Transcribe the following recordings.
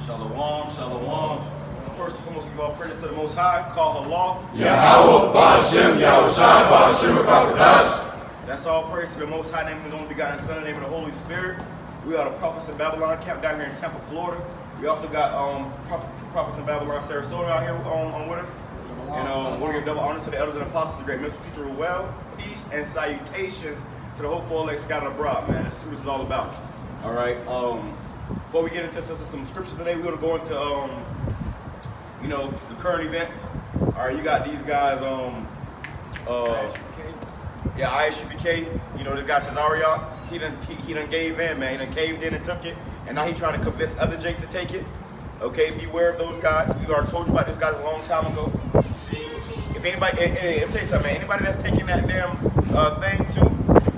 Shalom, shalom. First and foremost, we give all praise to the Most High, call Allah. Yahweh, Ba'ashem, Yahushai, Ba'ashem, Kakadash. That's all praise to the Most High, name of His only begotten Son, in the name of the Holy Spirit. We are the prophets of Babylon, camped down here in Tampa, Florida. We also got prophets in Babylon, Sarasota out here with us. And we'll give double honors to the elders and apostles, the great mystery teacher, well, peace and salutations to the whole full elect scattered abroad, man. This is what this is all about. All right. Before we get into some scriptures today, we're gonna go into the current events. All right, you got these guys. ISUPK. You know, this guy Cesario. He done gave in, man. He done caved in and took it, and now he trying to convince other jakes to take it. Okay, beware of those guys. We already told you about those guys a long time ago. See, if anybody, let me tell you something, man. Anybody that's taking that damn thing too,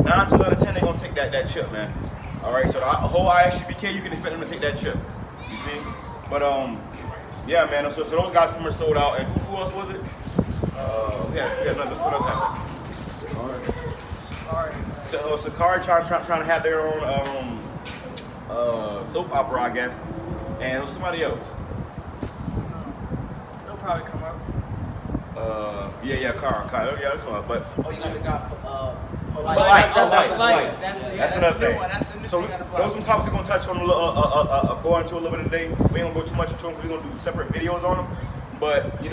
9 times out of 10 they gonna take that chip, man. All right, so the whole ISUPK, you can expect them to take that chip. You see, but yeah, man. So those guys pretty much sold out, and who else was it? Yeah, another. What else happened? So Sakari trying to have their own soap opera, I guess, and it was somebody else. They'll probably come up. Car, it'll come up. But you got the guy. Polite. That's another thing. That's So those some topics we're gonna touch on go into a little bit today. We ain't gonna go too much into them because we're gonna do separate videos on them. But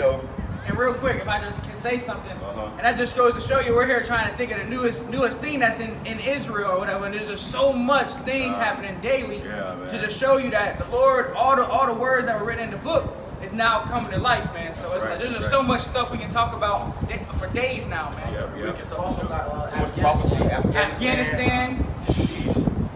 And real quick, if I just can say something, and that just goes to show you we're here trying to think of the newest thing that's in Israel or whatever, and there's just so much things happening daily to just show you that the Lord, all the words that were written in the book is now coming to life, man. So it's like there's just so much stuff we can talk about for days now, man. We can also got so much prophecy, Afghanistan.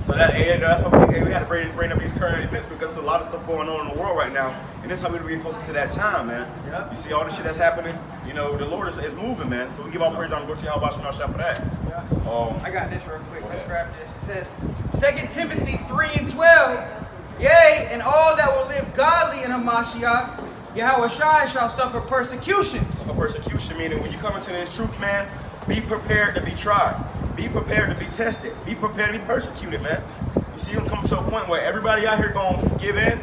So that's why we had to bring up these current events, because there's a lot of stuff going on in the world right now, and this is how we're getting closer to that time, man. Yep. You see all the shit that's happening. You know, the Lord is moving, man. So we give all praise on go to Yahweh Ba'ashem for that. Yeah. I got this real quick. Let's grab this. It says 2 Timothy 3:12. Yea, and all that will live godly in Hamashiach, Yahushai shall suffer persecution. Suffer persecution, meaning when you come into this truth, man, be prepared to be tried. Be prepared to be tested. Be prepared to be persecuted, man. You see, you'll come to a point where everybody out here going to give in,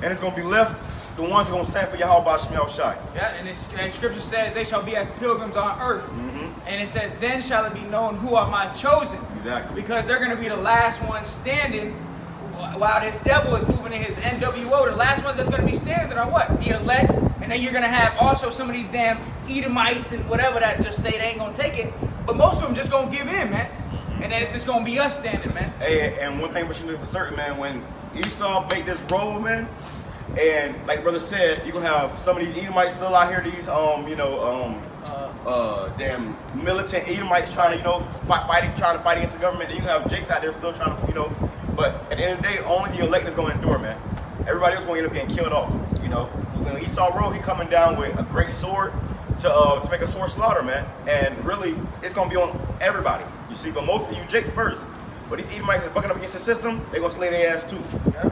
and it's going to be left the ones who are going to stand for Yahweh Ba'ashem Yahushai. Yeah, and scripture says they shall be as pilgrims on earth. And it says, then shall it be known who are my chosen. Exactly. Because they're going to be the last ones standing while this devil is moving in his NWO. The last ones that's going to be standing are what? The elect. And then you're going to have also some of these damn Edomites and whatever that just say they ain't going to take it. But most of them just going to give in, man. And then it's just going to be us standing, man. Hey, and one thing we should know for certain, man, when Esau make this roll, man, and like brother said, you're going to have some of these Edomites still out here, these, damn militant Edomites trying to, trying to fight against the government. Then you have Jakes out there still trying to, but at the end of the day, only the elect is going to endure, man. Everybody else going to end up getting killed off, When Esau roll, he coming down with a great sword to make a sword slaughter, man. And really, it's going to be on everybody, you see. But most of you Jakes first. But these Edomites that's bucking up against the system, they're going to slay their ass too. You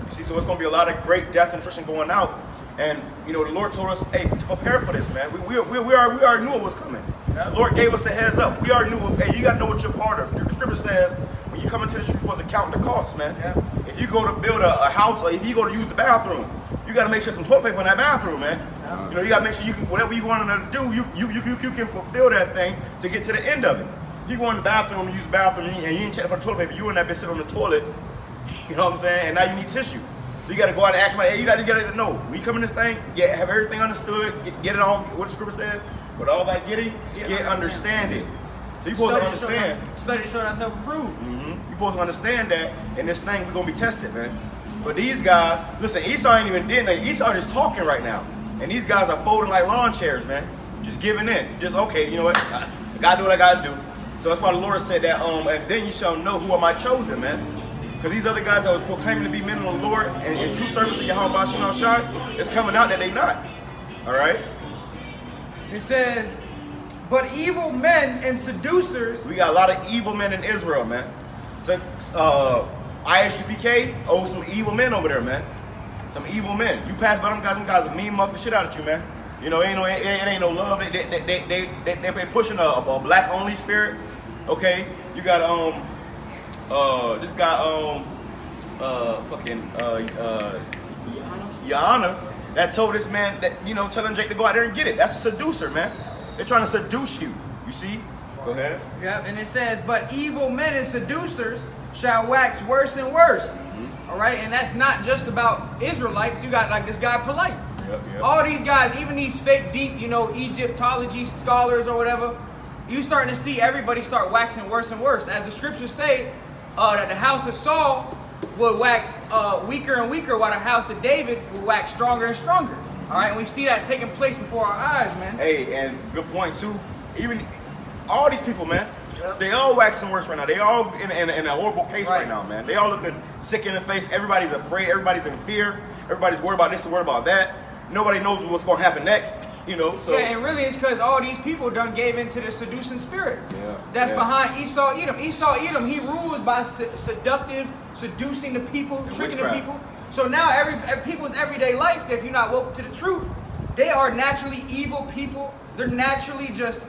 see, so it's going to be a lot of great death and attrition going out. And, the Lord told us, hey, to prepare for this, man. We already knew it was coming. The Lord gave us the heads up. We already knew, hey, you got to know what you're part of. The scripture says, when you come into the truth, you're supposed to count the cost, man. If you go to build a house, or if you go to use the bathroom, you got to make sure some toilet paper in that bathroom, man. You got to make sure you can, whatever you want to do, you can fulfill that thing to get to the end of it. If you go in the bathroom and use the bathroom and you ain't checking for the toilet paper, you and that bitch sit on the toilet, you know what I'm saying? And now you need tissue. So you got to go out and ask somebody, hey, you got to know. When you come in this thing, have everything understood, get it on, what the scripture says, with all that get understanding. So you're supposed to understand. Study to show thyself approved. You're supposed to understand that in this thing, we're going to be tested, man. But these guys, listen, Esau ain't even did nothing. Esau just talking right now. And these guys are folding like lawn chairs, man. Just giving in. Just, okay, you know what? I got to do what I got to do. So that's why the Lord said that, and then you shall know who are my chosen, man. Because these other guys that was proclaiming to be men of the Lord and in true service of Yahweh Ba'ashem Yahushai, it's coming out that they not. All right? It says, but evil men and seducers. We got a lot of evil men in Israel, man. So, ISUPK, some evil men over there, man. Some evil men. You pass by them guys will mean muck the shit out of you, man. It ain't no love. They pushing a black only spirit. Okay, you got this guy Your Honor, that told this man that, you know, telling Jake to go out there and get it. That's a seducer, man. They're trying to seduce you. You see? Go ahead. Yep, and it says, but evil men and seducers shall wax worse and worse. All right, and that's not just about Israelites. You got like this guy Polite. Yep. All these guys, even these fake deep, you know, Egyptology scholars or whatever, you starting to see everybody start waxing worse and worse. As the scriptures say, that the house of Saul would wax weaker and weaker, while the house of David would wax stronger and stronger. All right, and we see that taking place before our eyes, man. Hey, and good point too. Even all these people, man, they all waxing worse right now. They all in a horrible case right now, man. They all looking sick in the face. Everybody's afraid. Everybody's in fear. Everybody's worried about this and worried about that. Nobody knows what's going to happen next. You know, so yeah, and really it's because all these people done gave into the seducing spirit. That's behind Esau Edom. Esau Edom, he rules by seducing the people, tricking the people. So now people's everyday life, if you're not woke to the truth, they are naturally evil people. They're naturally just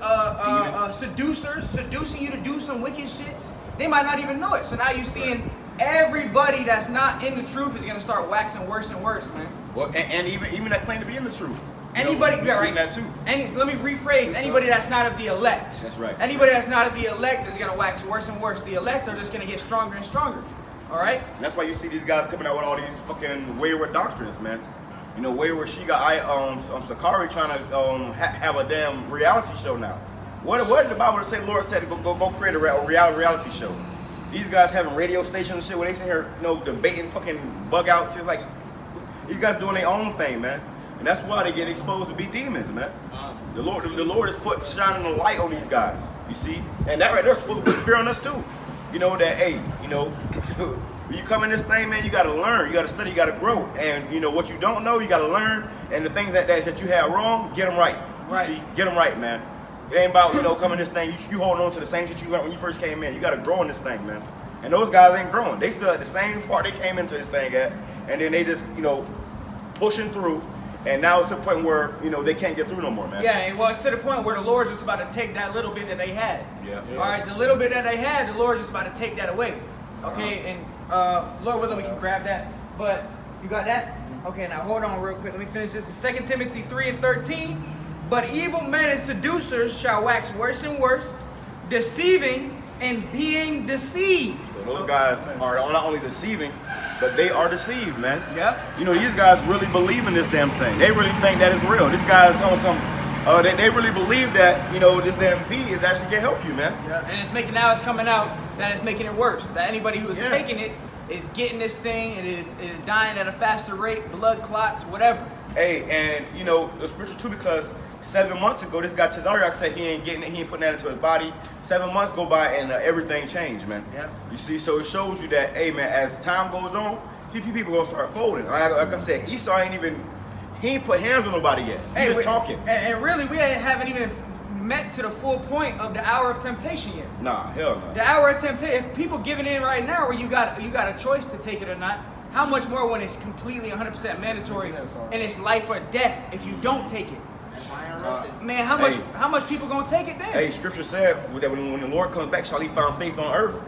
seducers, seducing you to do some wicked shit. They might not even know it. So now you're seeing everybody that's not in the truth is gonna start waxing worse and worse, man. Well, and even that claim to be in the truth. Anybody, yeah, right? That too. And let me rephrase: anybody that's not of the elect. That's right. Anybody that's not of the elect is gonna wax worse and worse. The elect are just gonna get stronger and stronger. All right. And that's why you see these guys coming out with all these fucking wayward doctrines, man. You know, wayward. She got Sakari trying to have a damn reality show now. What did the Bible say? The Lord said to go create a reality show. These guys having radio stations and shit where they sit here, you know, debating fucking bug outs. It's like these guys doing their own thing, man. And that's why they get exposed to be demons, man. The Lord is shining a light on these guys. You see, and that right there is supposed to put fear on us too. You know that, hey, you know, when you come in this thing, man, you got to learn, you got to study, you got to grow, and you know what you don't know, you got to learn, and the things that you have wrong, get them right. You see, get them right, man. It ain't about, you know, coming this thing, you holding on to the same shit you learned when you first came in. You got to grow in this thing, man. And those guys ain't growing. They still at the same part they came into this thing at, and then they just, you know, pushing through. And now it's to the point where, you know, they can't get through no more, man. Yeah, and well, it's to the point where the Lord's just about to take that little bit that they had. Yeah. All right, the little bit that they had, the Lord's just about to take that away. Okay, and Lord willing, we can grab that. But you got that? Okay, now hold on real quick. Let me finish this. It's 2 Timothy 3:13. But evil men and seducers shall wax worse and worse, deceiving and being deceived. So those guys are not only deceiving, but they are deceived, man. Yep. You know, these guys really believe in this damn thing. They really think that it's real. This guy's on some, they really believe that, you know, this damn V is actually gonna help you, man. Yeah. And it's coming out that it's making it worse. That anybody who is taking it is getting this thing, it is dying at a faster rate, blood clots, whatever. Hey, and you know, the spiritual too, because 7 months ago, this guy Tazariak said he ain't getting it, he ain't putting that into his body. 7 months go by and everything changed, man. Yeah. You see, so it shows you that, hey, man, as time goes on, people gonna start folding. Like I said, Esau he ain't put hands on nobody yet. He just talking. And really, we haven't even met to the full point of the hour of temptation yet. Nah, hell no. The hour of temptation, people giving in right now where you got a choice to take it or not. How much more when it's completely 100% mandatory and it's life or death if you don't take it? Man, how much people gonna take it then? Hey, scripture said that when the Lord comes back, shall he find faith on earth?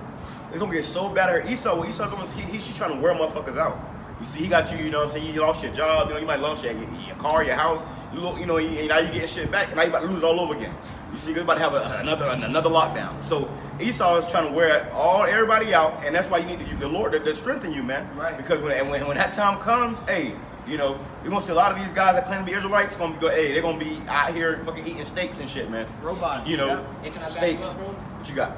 It's gonna get so bad. Esau, what Esau doing is he's trying to wear motherfuckers out. You see, he got you, you know what I'm saying? You lost your job, you know, you might lose your car, your house, you know, now you getting shit back, and now you about to lose it all over again. You see, you're about to have another lockdown. So Esau is trying to wear everybody out, and that's why you need the Lord to strengthen you, man. Right. Because when that time comes, hey, you know, you're gonna see a lot of these guys that claim to be Israelites they're gonna be out here fucking eating steaks and shit, man. Robots. You know, Hey, can I back steaks. you up, bro? What you got?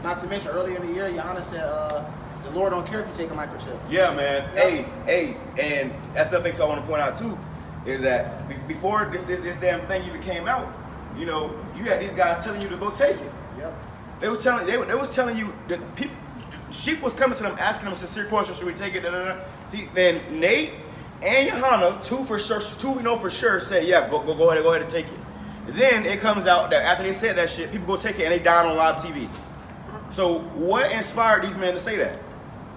Not to mention, earlier in the year, Yana said the Lord don't care if you take a microchip. Yeah, man. Yep. Hey, and that's the thing I want to point out too, is that before this damn thing even came out, you know, you had these guys telling you to go take it. Yep. They was telling you that people, sheep was coming to them asking them sincere questions, should we take it? See, then Nate and Johanna, two we know for sure, said, yeah, go ahead and take it. Then it comes out that after they said that shit, people go take it and they died on live TV. So what inspired these men to say that?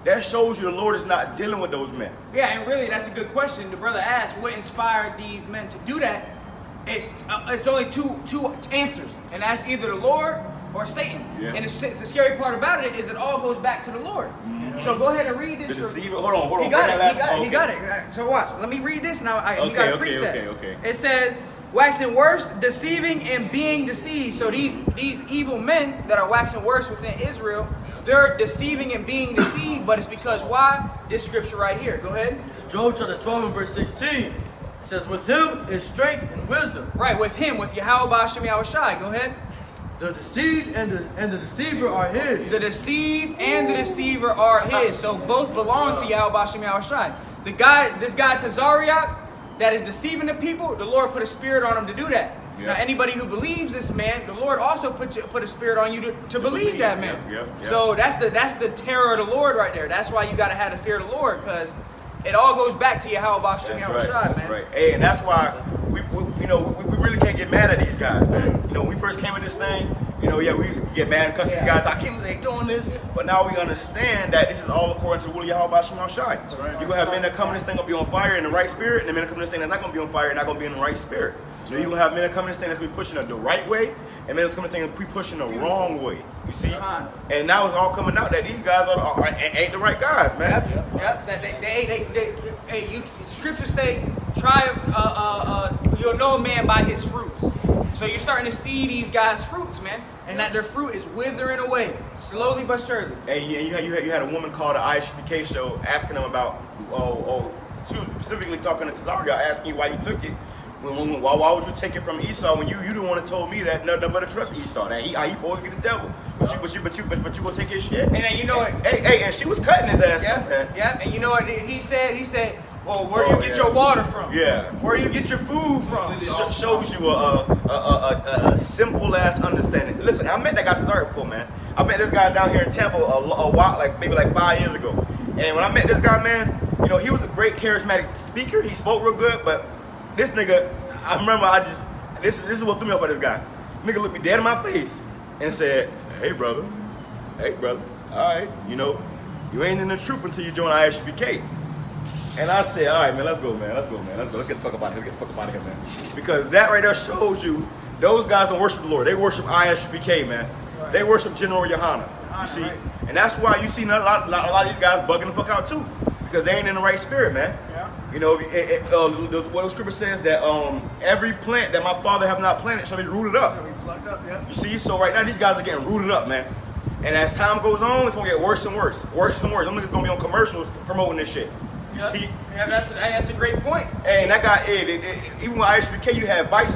That shows you the Lord is not dealing with those men. Yeah, and really, that's a good question. The brother asked, what inspired these men to do that? It's only two answers, and that's either the Lord or Satan. Yeah. And the scary part about it is it all goes back to the Lord. Mm-hmm. So go ahead and read this. The Deceiver. Hold on. He got it. He got it. So watch. Let me read this. Now he got a precept. Okay. It says, waxing worse, deceiving and being deceived. So these evil men that are waxing worse within Israel, they're deceiving and being deceived, but it's because why? This scripture right here. Go ahead. Job chapter 12 and verse 16. It says, with him is strength and wisdom. Right, with him, with Yahweh Bashem Yahushai. Go ahead. The deceived and the deceiver are his. The deceived and the deceiver are his. So both belong to Yahweh Bashem Yahushai. This guy Tazariak that is deceiving the people, the Lord put a spirit on him to do that. Yeah. Now anybody who believes this man, the Lord also put a spirit on you to believe that man. Yeah. So that's the terror of the Lord right there. That's why you gotta have the fear of the Lord, because it all goes back to Yahweh Bashem Yahushai, man. That's right. Hey, and that's why we really can't get mad at these guys, man. You know, when we first came in this thing, we used to get mad and cuss these guys. I can't believe they doing this. But now we understand that this is all according to the will of Yahweh Bashem Yahushai. Right. You're going to have men that come in this thing going to be on fire in the right spirit, and the men that come in this thing that's not going to be on fire and not going to be in the right spirit. So you're going to have men that come in this thing that's going to be pushing the right way, and men that's coming in this thing that's going to be pushing the wrong way. You see? And now it's all coming out that these guys ain't the right guys, man. Yep. Scriptures say, you'll know a man by his fruits. So you're starting to see these guys' fruits, man, and that their fruit is withering away, slowly but surely. And you had a woman called the ISBK show asking them about, she was specifically talking to Tazaria, asking you why you took it. Why would you take it from Esau when you the one that told me that nothing but to trust Esau, that he supposed to be the devil, but you gonna take his shit. And then you know what? Hey, and she was cutting his ass too, man. Yeah, and you know what he said? Well, where do you get your water from? Yeah. Where do you get your food from? It shows you a simple ass understanding. Listen, I met that guy Tazaria before, man. I met this guy down here in Tampa a while, maybe 5 years ago. And when I met this guy, man, he was a great charismatic speaker. He spoke real good, but this nigga, I remember this is what threw me off of this guy. Nigga looked me dead in my face and said, hey brother, all right, you ain't in the truth until you join ISBK. And I said, all right, man, let's go, man. Let's get the fuck up out of here, man. Because that right there shows you those guys don't worship the Lord. They worship ISBK, man. Right. They worship General Yohana. You see? Right. And that's why you see a lot of these guys bugging the fuck out too. Because they ain't in the right spirit, man. Yeah. What the scripture says that every plant that my Father have not planted shall be rooted up. Shall be plucked up, yeah. You see? So right now these guys are getting rooted up, man. And as time goes on, it's gonna get worse and worse. Worse and worse. Them niggas gonna be on commercials promoting this shit. You see? Yeah, that's a great point. And that guy, even with ISBK, you had Vice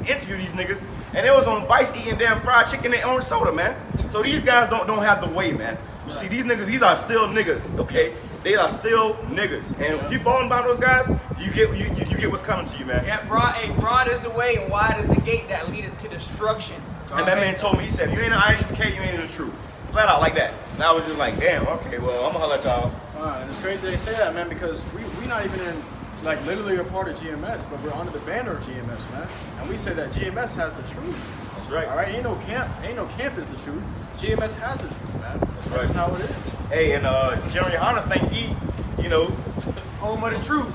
interview these niggas, and they was on Vice eating damn fried chicken in their own soda, man. So these guys don't have the way, man. You see, these niggas, these are still niggas, okay? They are still niggas, and if you falling by those guys, you get what's coming to you, man. Yeah, broad is the way and wide is the gate that leadeth to destruction. And that man told me, he said, if you ain't an ISBK, you ain't in the truth. Flat out like that. And I was just like, damn, okay, well, I'm gonna holler at y'all. And it's crazy they say that, man, because we not even in, literally a part of GMS, but we're under the banner of GMS, man. And we say that GMS has the truth. That's right. All right, ain't no camp is the truth. GMS has the truth, man. That's right. Just how it is. Hey, and General Yohana think he, home of the truth.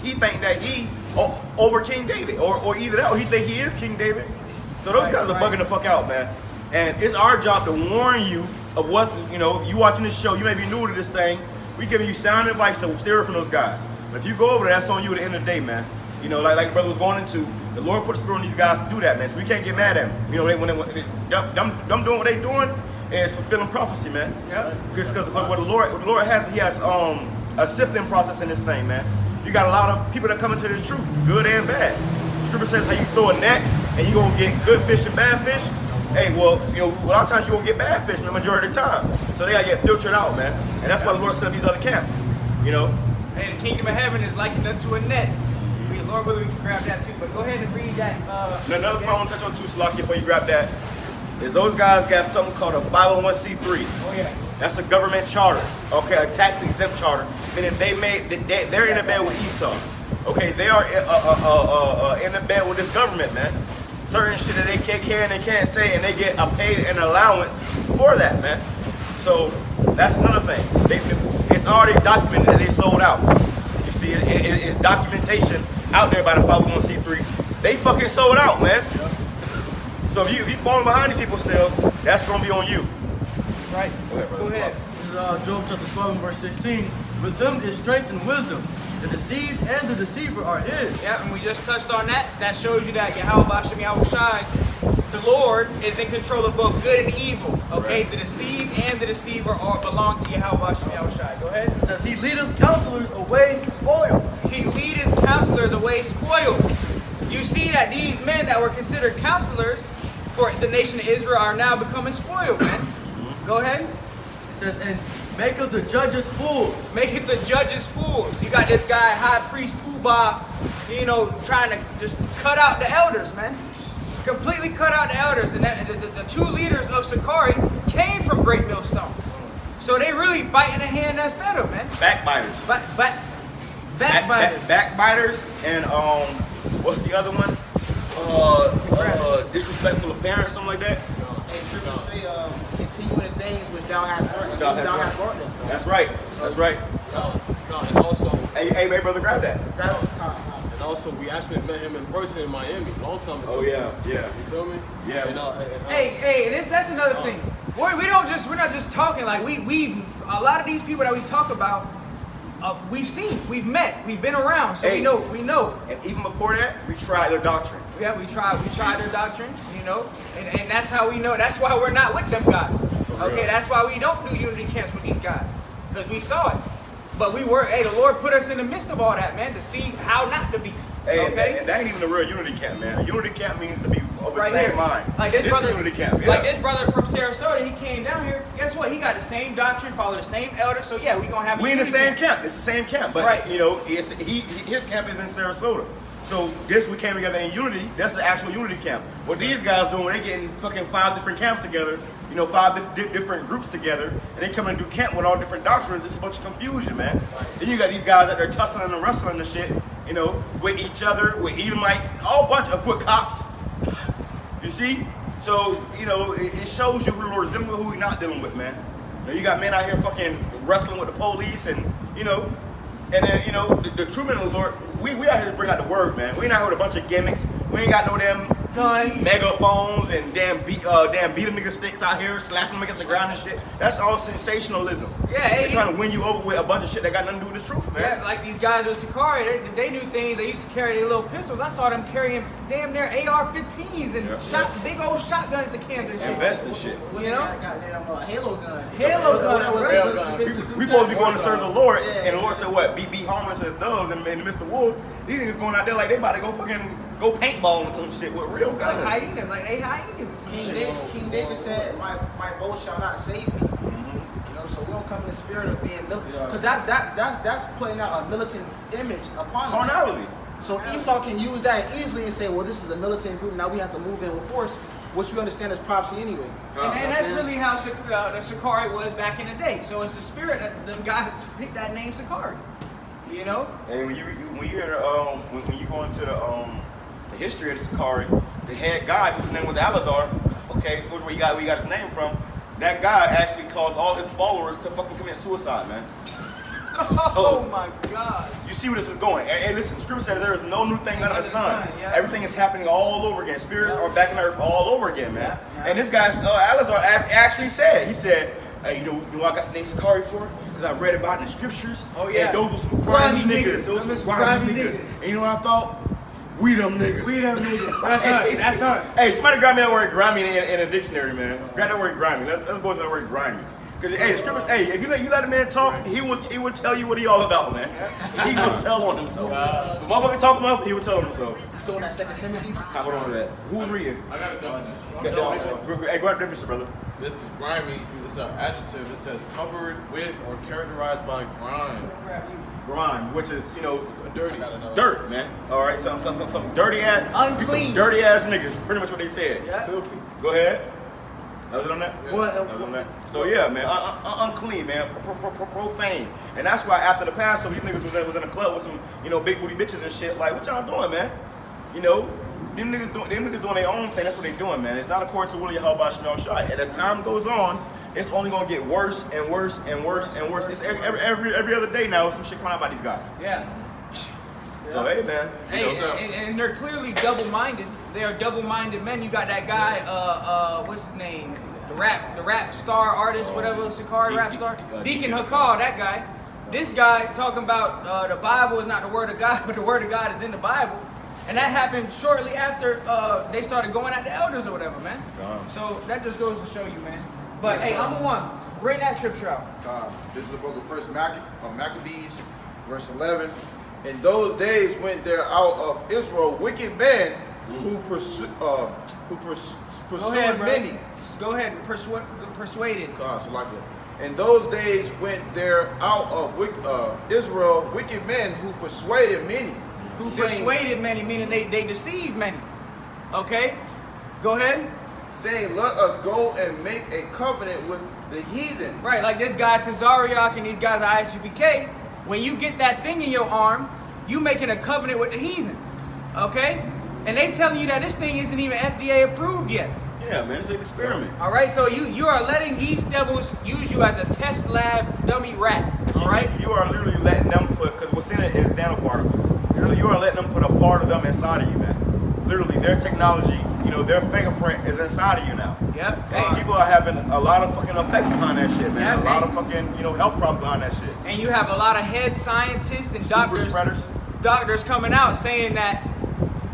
He think that he over King David, or either that, or he think he is King David. So those guys are bugging the fuck out, man. And it's our job to warn you of what, you watching this show, you may be new to this thing. We giving you sound advice to steer from those guys. But if you go over there, that's on you at the end of the day, man. Like brother was going into, the Lord put a spirit on these guys to do that, man. So we can't get mad at them. Them doing what they doing, and it's fulfilling prophecy, man. Because what the Lord has, he has a sifting process in this thing, man. You got a lot of people that come into this truth, good and bad. Scripture says how you throw a net and you gonna get good fish and bad fish. Hey, well, a lot of times you're gonna get bad fish the majority of the time. So they gotta get filtered out, man. And that's why the Lord set up these other camps, Hey, the kingdom of heaven is likened unto a net. Lord, whether we can grab that too, but go ahead and read that. Another point I want to touch on too, Salaki, before you grab that, is those guys got something called a 501c3. Oh yeah. That's a government charter, okay, a tax exempt charter. Meaning they're in a bed with Esau. Okay, they are in a bed with this government, man. Certain shit that they can and can't say, and they get paid an allowance for that, man. So that's another thing. It's already documented that they sold out. You see, it's documentation out there by the 501c3. They fucking sold out, man. So if you falling behind these people still, that's gonna be on you. Right. Go ahead, brother. This is Job chapter 12 and verse 16. With him is strength and wisdom. The deceived and the deceiver are his. Yeah, and we just touched on that. That shows you that Yahweh Bashem Yahushai, the Lord, is in control of both good and evil. Okay, right. The deceived and the deceiver belong to Yahweh Bashem Yahushai. Go ahead. It says, he leadeth counselors away spoiled. He leadeth counselors away spoiled. You see that these men that were considered counselors for the nation of Israel are now becoming spoiled, man. Go ahead. It says, and maketh the judges fools. Maketh the judges fools. You got this guy, high priest Pooh-Bah, you know, trying to just cut out the elders, man. Completely cut out the elders. And the two leaders of Sakari came from Great Millstone. So they really biting the hand that fed them, man. Backbiters. Backbiters. Backbiters and what's the other one? Disrespectful of parents, something like that. And scriptures say, continue in the things which thou hast brought them. That's right. That's right. And also, hey, brother, grab that. And also, we actually met him in person in Miami a long time ago. Oh yeah. You feel me? Yeah. That's another thing. We're not just talking like we've a lot of these people that we talk about. We've seen, we've met, we've been around, so we know. And even before that, we tried their doctrine. Yeah, we tried their doctrine, you know, and that's how we know. That's why we're not with them guys. Okay, that's why we don't do unity camps with these guys, because we saw it. But the Lord put us in the midst of all that, man, to see how not to be. Hey, okay? and that ain't even a real unity camp, man. A unity camp means to be of the right same here. mind. Like this brother, is unity camp. Yeah. Like this brother from Sarasota, he came down here. Guess what? He got the same doctrine, follow the same elders. So yeah, we gonna have. We in the same camp. It's the same camp, but right. you know, his camp is in Sarasota. So we came together in unity. That's the actual unity camp. What these guys doing? They getting fucking 5 different camps together. You know, 5 different groups together, and they come and do camp with all different doctrines. It's a bunch of confusion, man. Then you got these guys that are tussling and wrestling and shit. You know, with each other, with Edomites, all bunch of quick cops. You see? So, you know, it shows you who the Lord is dealing with, who he's not dealing with, man. You know, you got men out here fucking wrestling with the police and, you know, and then, you know, the true men of the Lord, we out here to bring out the word, man. We ain't out here with a bunch of gimmicks. We ain't got no damn guns, megaphones, and damn beat a nigga sticks out here, slapping them against the ground and shit. That's all sensationalism. Yeah, they're trying to win you over with a bunch of shit that got nothing to do with the truth, man. Yeah, like these guys with Sakari, they knew things. They used to carry their little pistols. I saw them carrying damn near AR-15s and big old shotguns to camp and shit. Invest in shit. You know? Halo gun. Halo gun. We supposed to be going to serve the Lord, and the Lord said what? Be harmless as doves in the midst of wolves. These niggas going out there like they about to go paintball and some shit with real guns. Like hyenas, like they hyenas or some shit. King David said, my bow shall not save me. You know, so we don't come in the spirit of being militant. Because that's putting out a militant image upon us. Carnality. So Esau can use that easily and say, well, this is a militant group, now we have to move in with force, which we understand is prophecy anyway. And that's really how the Sakari was back in the day. So it's the spirit that them guys picked that name Sakari. You know? And when you go into the history of the Sakari, the head guy whose name was Alazar, okay, so where he got his name from, that guy actually caused all his followers to fucking commit suicide, man. Oh my God. You see where this is going. And listen, Scripture says there is no new thing under the sun. Yeah. Everything is happening all over again. Spirits are back in the earth all over again, man. And this guy, Alazar, actually said, he said, hey, you know I got the name Sakari for? Because I read about it in the Scriptures. Oh yeah. And those were some grimy niggas. Those were some grimy niggas. And you know what I thought? We them niggas. We them niggas. That's us. Hey, somebody grab me that word grimy in a dictionary, man. Grab that word grimy. Let's go to that word grimy. Because hey, the Scripture, hey, if you let a man talk, he will tell you what he all about, man. He will tell on himself. If a motherfucker talk him up, he will tell on himself. You still on that 2 Timothy? Hold on to that. Who's reading? I got a definition. Hey, grab the definition, brother. This is grimy. This is an adjective. It says covered with or characterized by grime. Grime, which is, you know, dirty. Dirt, man. All right, some dirty ass, unclean, some dirty ass niggas. Pretty much what they said. Yeah. Filthy. Go ahead. That was it on that? Yeah. That was on that. So yeah, man, unclean, man, profane, and that's why after the Passover, these niggas was in a club with some, you know, big booty bitches and shit. Like, what y'all doing, man? You know, them niggas doing their own thing. That's what they doing, man. It's not according to the will of Yahweh Shem Shai. And as time goes on, it's only gonna get worse and worse and worse and worse. It's every other day now. Some shit coming out by these guys. Yeah. So hey, man. And they're clearly double-minded. They are double-minded men. You got that guy, what's his name? rap star artist, whatever, Sakari rap star, Deacon Hakal, that guy. This guy talking about the Bible is not the word of God, but the word of God is in the Bible. And that happened shortly after they started going at the elders or whatever, man. So that just goes to show you, man. But hey, I'm one. Bring that scripture out. This is the book of First Maccabees, verse 11. In those days went there out of Israel wicked men who pursued many. Go ahead, persuaded. So like that. In those days went there out of Israel wicked men who persuaded many. Who persuaded many, meaning they deceived many. Okay? Go ahead. Saying, let us go and make a covenant with the heathen. Right, like this guy Tazariak and these guys at ISUPK. When you get that thing in your arm, you making a covenant with the heathen. Okay? And they telling you that this thing isn't even FDA approved yet. Yeah, man, it's an experiment. All right, so you are letting these devils use you as a test lab dummy rat. All right? You are literally letting them put, because what's in it is nanoparticles. So you are letting them put a part of them inside of you, man. Literally, their technology, you know, their fingerprint is inside of you now. Yep. Hey. People are having a lot of fucking effects behind that shit, man. Yep, a lot of fucking, you know, health problems behind that shit. And you have a lot of head scientists and Super spreaders. Doctors coming out saying that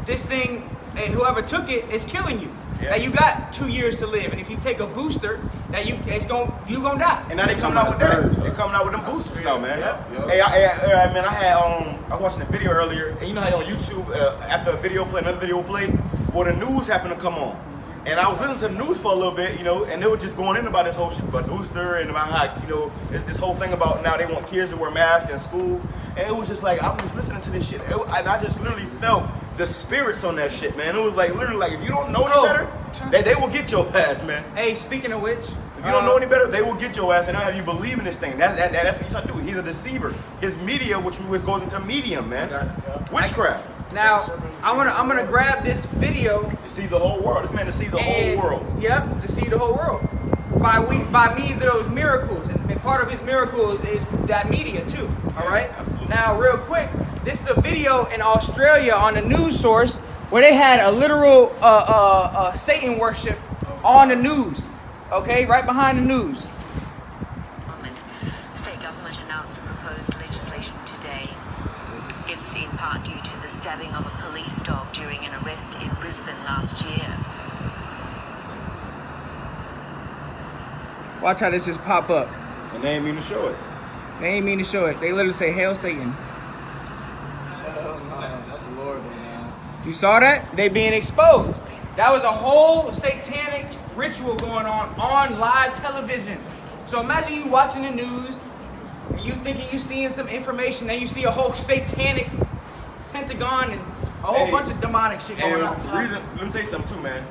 this thing, whoever took it, is killing you. Yeah. That you got 2 years to live, and if you take a booster, that you gonna die. And now they coming out with that. They coming out with them boosters now, man. Yep. Hey, I was watching a video earlier, and you know how on YouTube, after a video play, another video will play, well, the news happened to come on. And I was listening to the news for a little bit, you know, and they were just going in about this whole shit about booster and about how, you know, this whole thing about now they want kids to wear masks in school. And it was just like, I'm just listening to this shit. And I just literally felt the spirits on that shit, man. It was like, literally, like, if you don't know any better, they will get your ass, man. Hey, speaking of which, if you don't know any better, they will get your ass and they'll have you believe in this thing. That's what he's trying to do. He's a deceiver. His media, which goes into medium, man. Witchcraft. now I'm gonna grab this video. Deceive the whole world. This man deceived the whole world. Yep, deceive the whole world. By means of those miracles. And part of his miracles is that media too. All right? Absolutely. Now, real quick, this is a video in Australia on a news source where they had a literal Satan worship on the news. Okay, right behind the news. State government announced the proposed legislation today. It's in part due to the stabbing of a police dog during an arrest in Brisbane last year. Watch how this just pop up. And they ain't mean to show it. They ain't mean to show it. They literally say, "Hail Satan." That's Lord, man. You saw that? They being exposed. That was a whole satanic ritual going on live television. So imagine you watching the news, and you thinking you seeing some information, then you see a whole satanic pentagon and a whole bunch of demonic shit going on. Let me tell you something too, man.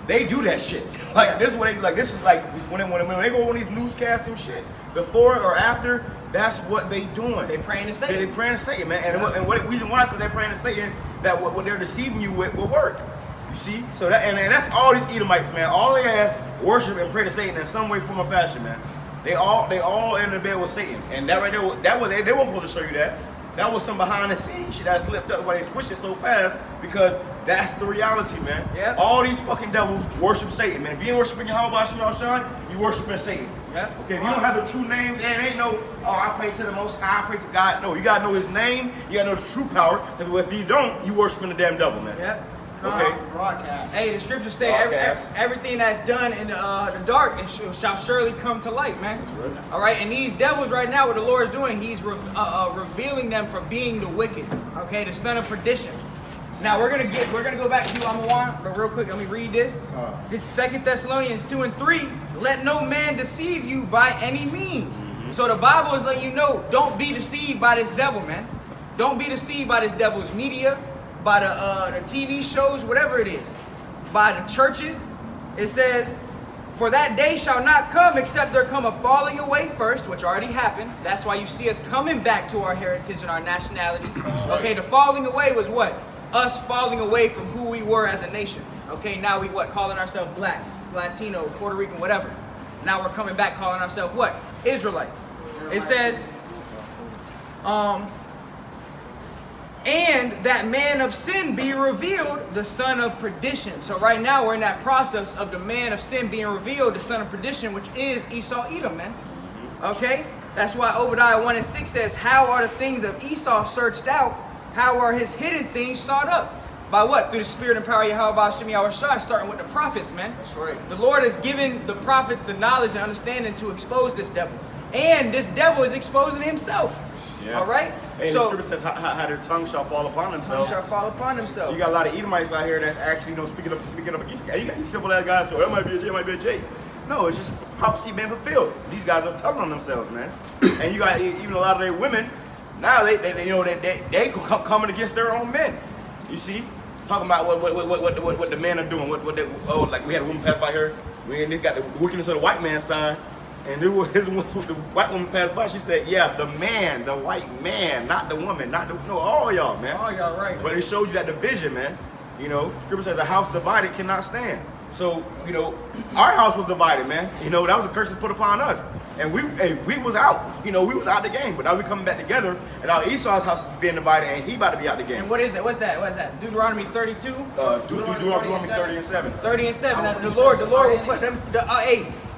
They do that shit. Like this is what they like. This is like when they go on these newscasts and shit. Before or after, that's what they doing. They praying to Satan. They praying to Satan, man. And what reason why? Because they're praying to Satan that what they're deceiving you with will work. You see? So that and that's all these Edomites, man. All they ask, worship and pray to Satan in some way, form, or fashion, man. They all in the bed with Satan, and that right there, they weren't supposed to show you that. That was some behind the scenes shit that slipped up while they switched it so fast because that's the reality, man. Yep. All these fucking devils worship Satan, man. If you ain't worshiping Yahweh Shai, you worshiping Satan. Yep. Okay, if you don't have the true names, and ain't no, I pray to the Most High, I pray to God. No, you gotta know His name. You gotta know the true power. Because if you don't, you worshiping the damn devil, man. Yep. Okay. Broadcast. Hey, the scriptures say everything that's done in the dark shall surely come to light, man. All right, and these devils right now, what the Lord is doing, He's revealing them for being the wicked. Okay, the son of perdition. Now we're gonna go back to Amawan, but real quick, let me read this. It's 2 Thessalonians 2:3. Let no man deceive you by any means. So the Bible is letting you know, don't be deceived by this devil, man. Don't be deceived by this devil's media, by the TV shows, whatever it is, by the churches. It says, for that day shall not come except there come a falling away first, which already happened. That's why you see us coming back to our heritage and our nationality. Okay, the falling away was what? Us falling away from who we were as a nation. Okay, now we what? Calling ourselves black, Latino, Puerto Rican, whatever. Now we're coming back calling ourselves what? Israelites. It says, and and that man of sin be revealed, the son of perdition. So right now we're in that process of the man of sin being revealed, the son of perdition, which is Esau Edom, man. Okay? That's why Obadiah 1:6 says, how are the things of Esau searched out? How are his hidden things sought up? By what? Through the spirit and power of Yahweh Hashem Yahushua, starting with the prophets, man. That's right. The Lord has given the prophets the knowledge and understanding to expose this devil. And this devil is exposing himself. Yeah. All right? Hey, so, the scripture says how their tongue shall fall upon themselves. shall fall upon themselves. You got a lot of Edomites out here that's actually, you know, speaking up against guys. You got these simple ass guys, so that might be a J, might be a J. No, it's just prophecy being fulfilled. These guys are telling on themselves, man. And you got even a lot of their women, now they you know, they coming against their own men. You see? Talking about what the men are doing. Like we had a woman pass by here. We got the wickedness of the white man sign. And the white woman passed by, she said, yeah, the man, the white man, not the woman, no, all y'all, man. All y'all, right. But it showed you that division, man. You know, Scripture says a house divided cannot stand. So, you know, our house was divided, man. You know, that was a curse that's put upon us. And we was out. You know, we was out the game. But now we coming back together, and now Esau's house is being divided, and he about to be out the game. And what is that? What's that? Deuteronomy 32? Deuteronomy 30 and 7. 30 and 7. Now, the Lord will put them,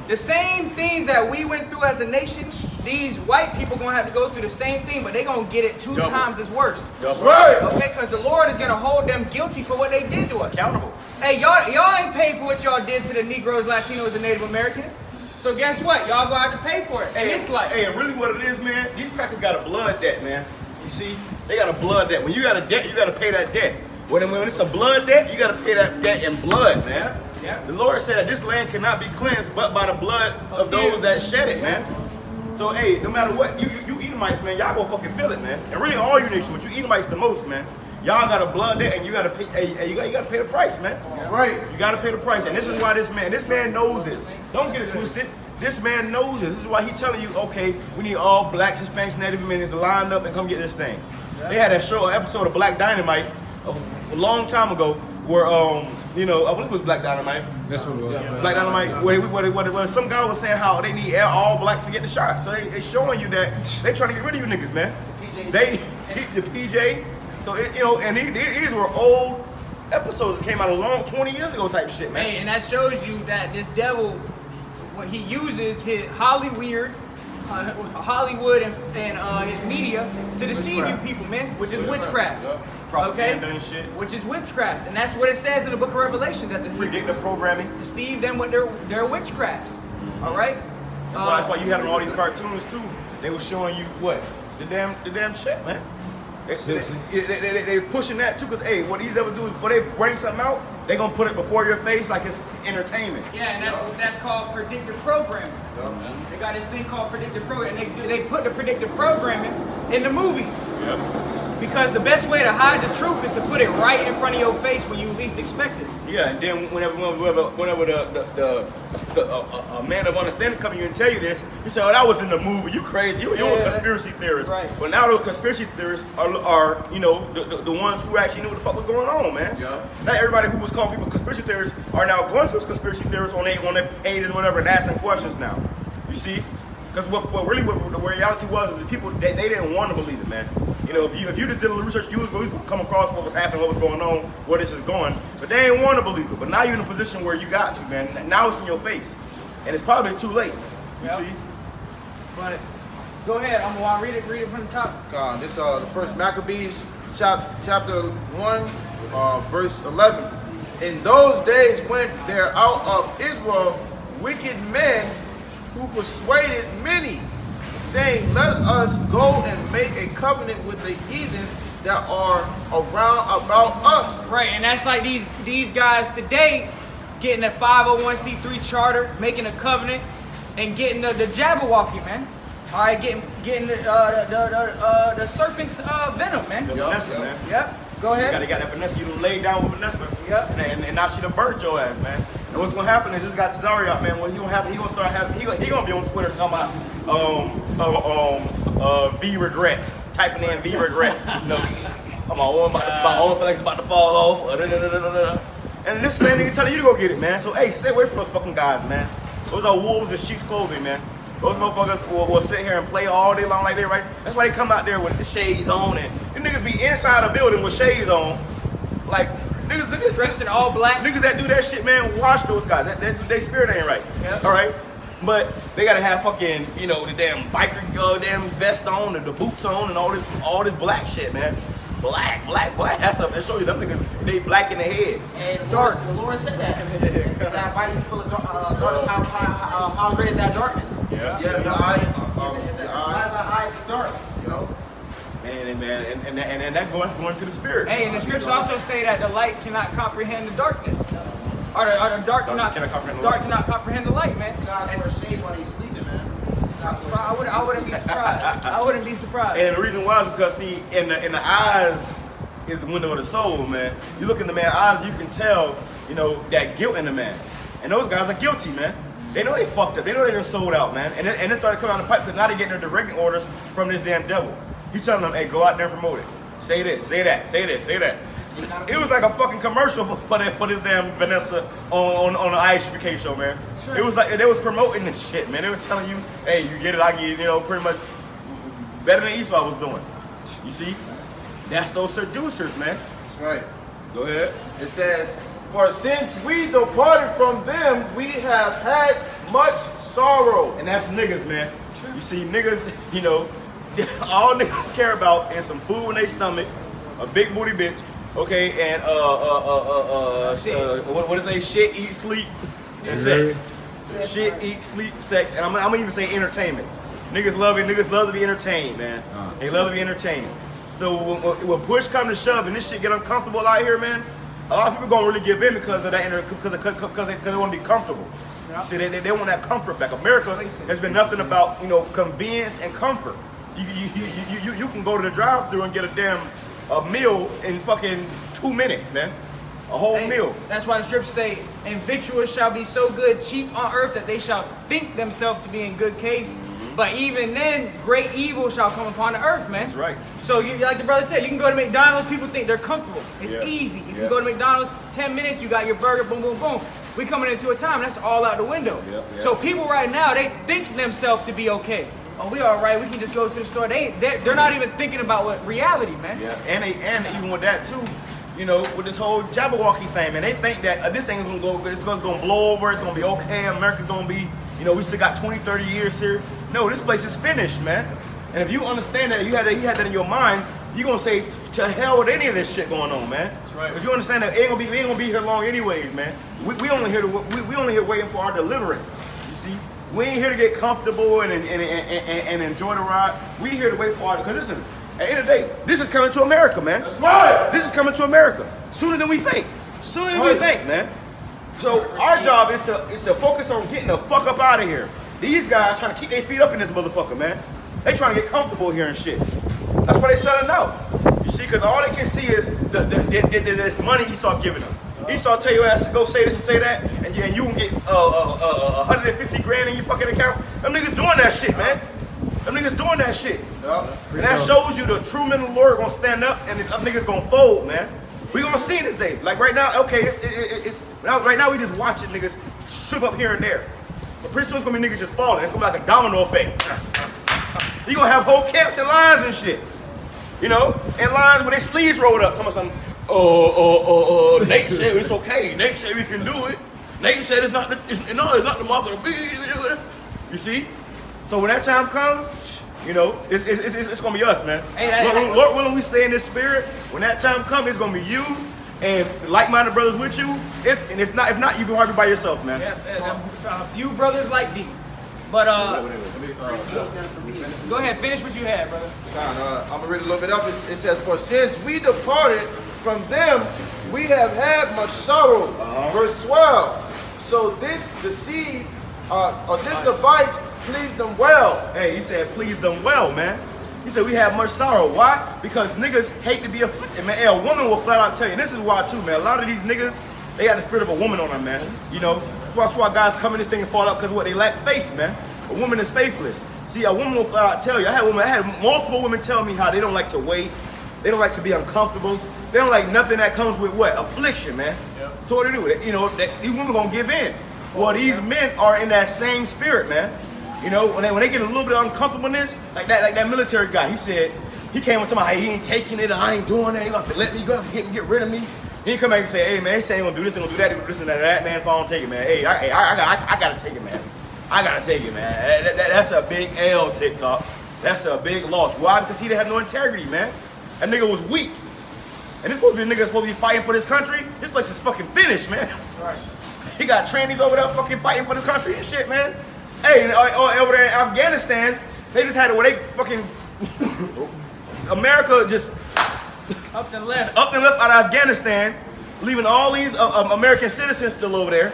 the same things that we went through as a nation, these white people gonna have to go through the same thing, but they gonna get it two times as worse. That's right. Okay, because the Lord is gonna hold them guilty for what they did to us. Accountable. Hey, y'all ain't paid for what y'all did to the Negroes, Latinos, and Native Americans. So guess what? Y'all gonna have to pay for it in this life. Hey, and really what it is, man, these crackers got a blood debt, man. You see? They got a blood debt. When you got a debt, you gotta pay that debt. When it's a blood debt, you gotta pay that debt in blood, man. Yeah. The Lord said that this land cannot be cleansed but by the blood of those that shed it, man. So, hey, no matter what, you Edomites, man, y'all gonna fucking feel it, man. And really all you nations, but you Edomites the most, man. Y'all got a blood debt and you gotta pay, you gotta pay the price, man. That's right. You gotta pay the price. And this is why this man knows this. Don't get it twisted. This man knows this. This is why he's telling you, okay, we need all blacks, Hispanics, Native Americans to line up and come get this thing. Yeah. They had a show, an episode of Black Dynamite a long time ago where, you know, I believe it was Black Dynamite. That's what it was. Yeah, Black Dynamite, where some guy was saying how they need all blacks to get the shot. So they showing you that they trying to get rid of you niggas, man. The PJ. So, you know, and these were old episodes that came out 20 years ago type shit, man. Hey, and that shows you that this devil, when he uses his Hollywood and his media to deceive you people, man, which is witchcraft. Yep. Propaganda and shit. Which is witchcraft, and that's what it says in the book of Revelation, that the Predictive programming. deceive them with their witchcrafts. All right. That's why you had on all these cartoons too. They were showing you what the damn shit, man. They pushing that too, cause hey, what these devils do before they bring something out, they gonna put it before your face like it's entertainment. Yeah, and that's called predictive programming. Yep. They got this thing called predictive programming. They put the predictive programming in the movies. Yep. Because the best way to hide the truth is to put it right in front of your face when you least expect it. Yeah, and then whenever a man of understanding come to you and tell you this, you say, "Oh, that was in the movie. You crazy? You're a conspiracy theorist." Right. But now those conspiracy theorists are you know the ones who actually knew what the fuck was going on, man. Yeah. Not everybody who was calling people conspiracy theorists are now going to conspiracy theorists on their pages or whatever and asking questions now. You see? Because what the reality was is the people they didn't want to believe it, man. You know, if you just did a little research, you was going to come across what was happening, what was going on, where this is going. But they didn't want to believe it. But now you're in a position where you got to, man. Now it's in your face, and it's probably too late. You see? But go ahead, I'm gonna read it from the top. God, this the first Maccabees chapter 1, verse 11. In those days went there out of Israel wicked men who persuaded many, saying, let us go and make a covenant with the heathen that are around about us. Right, and that's like these guys today getting a 501c3 charter, making a covenant, and getting the Jabberwocky, man. All right, getting the serpent's venom, man. The Vanessa, man. Yep. Go ahead. You got that Vanessa. You laid down with Vanessa. Yep. And now she done burnt your ass, man. And what's gonna happen is this guy Tazari out, man. What he gonna start having? He gonna be on Twitter talking about V regret, typing in V regret. You know, my own feelings about to fall off. And this same nigga telling you to go get it, man. So hey, stay away from those fucking guys, man. Those are wolves in sheep's clothing, man. Those motherfuckers will sit here and play all day long like they right. That's why they come out there with the shades on and niggas be inside a building with shades on. Like, niggas Dressed in all black. Niggas that do that shit, man, watch those guys. They spirit ain't right. Yep. All right? But they gotta have fucking, you know, the damn biker, damn vest on, the boots on, and all this black shit, man. Black. That's something that show you them niggas, they black in the head. And the Lord said that. That body full of darkness, how red is that darkness? Yeah. Yeah, your eye is dark. You know? And that going to the spirit. Hey, and the scriptures also say that the light cannot comprehend the darkness. Or the dark cannot comprehend the light, man. Guys wear shades while they sleeping, man. I wouldn't be surprised. I wouldn't be surprised. And the reason why is because, see, in the eyes is the window of the soul, man. You look in the man's eyes, you can tell, you know, that guilt in the man. And those guys are guilty, man. They know they fucked up. They know they done sold out, man. And it started coming out of the pipe because now they're getting their directing orders from this damn devil. He's telling them, hey, go out there and promote it. Say this, say that, say this, say that. It was like a fucking commercial for this damn Vanessa on the IHBK show, man. Sure. It was like they was promoting this shit, man. They was telling you, hey, you get it, I get it, you know, pretty much better than Esau was doing. You see? That's those seducers, man. That's right. Go ahead. It says, for since we departed from them, we have had much sorrow. And that's niggas, man. You see, niggas, you know, all niggas care about is some food in their stomach, a big booty bitch, okay, and what is it? Shit, eat, sleep, and sex. Shit, eat, sleep, sex, and I'm gonna even say entertainment. Niggas love it. Niggas love to be entertained, man. They love to be entertained. So when push come to shove and this shit get uncomfortable out here, man, a lot of people gonna really give in because of that, because they want to be comfortable. You see, they want that comfort back. America has been nothing about, you know, convenience and comfort. You can go to the drive-thru and get a meal in fucking 2 minutes, man. A whole meal. That's why the scriptures say, and victuals shall be so good, cheap on earth, that they shall think themselves to be in good case. But even then, great evil shall come upon the earth, man. That's right. So, like the brother said, you can go to McDonald's, people think they're comfortable. It's easy. You can go to McDonald's, 10 minutes, you got your burger, boom, boom, boom. We coming into a time, that's all out the window. So people right now, they think themselves to be okay. Oh, we all right, we can just go to the store. They're not even thinking about what reality, man. Yeah, and even with that too, you know, with this whole Jabberwocky thing, man, they think that this thing is gonna go, it's gonna blow over, it's gonna be okay, America's gonna be, you know, we still got 20, 30 years here. No, this place is finished, man. And if you understand that, you had that in your mind, you're gonna say to hell with any of this shit going on, man. That's right. Because you understand that we ain't gonna be here long anyways, man. We only here waiting for our deliverance. You see, we ain't here to get comfortable and enjoy the ride. We here to wait for our, because listen, at the end of the day, this is coming to America, man. That's right. This is coming to America sooner than we think. Sooner than we think, man. So our job is to focus on getting the fuck up out of here. These guys trying to keep their feet up in this motherfucker, man. They trying to get comfortable here and shit. That's why they selling out. You see, because all they can see is this money Esau giving them. Esau tell your ass to go say this and say that, and you can get 150 grand in your fucking account. Them niggas doing that shit, man. Them niggas doing that shit. And that shows you the true men of the Lord gonna stand up and these other niggas gonna fold, man. We gonna see this day. Like right now, okay, right now we just watching niggas shoot up here and there. But pretty soon it's gonna be niggas just falling. It's gonna be like a domino effect. You gonna have whole camps and lines and shit. You know, and lines where they sleeves rolled up. Talking about something, Nate said it's okay. Nate said we can do it. Nate said it's not the mark of the beast. You see? So when that time comes, you know, it's gonna be us, man. Lord willing, we stay in this spirit. When that time comes, it's gonna be you and like-minded brothers with you. If not, you be hardly by yourself, man. A few brothers like thee. But go ahead, finish what you had, brother. I'm gonna read a little bit up. It says, for since we departed from them, we have had much sorrow. Verse 12. So this deceive, or this device pleased them well. Hey, he said pleased them well, man. He said we have much sorrow. Why? Because niggas hate to be afflicted, man. Hey, a woman will flat out tell you, and this is why too, man. A lot of these niggas, they got the spirit of a woman on them, man. You know, that's why guys come in this thing and fall out, because what, they lack faith, man. A woman is faithless. See, a woman will flat out tell you. I had multiple women tell me how they don't like to wait. They don't like to be uncomfortable. They don't like nothing that comes with what? Affliction, man. Yep. So what they do? You know, these women gonna give in. Well, these men are in that same spirit, man. You know, when they get a little bit of uncomfortableness, like that military guy, he said, He came up to my, hey, he ain't taking it, I ain't doing that, he gonna let me go, get rid of me. He come back and say, hey man, they say they gonna do this, they gonna do that, they gonna do this and that, man, if I don't take it, man. Hey, I gotta take it, man. I gotta take it, man. That's a big L, TikTok. That's a big loss. Why? Because he didn't have no integrity, man. That nigga was weak. And this supposed to be a nigga supposed to be fighting for this country. This place is fucking finished, man. Right. He got trannies over there fucking fighting for this country and shit, man. Hey, over there in Afghanistan, they just had it where they fucking America just up and left out of Afghanistan, leaving all these American citizens still over there.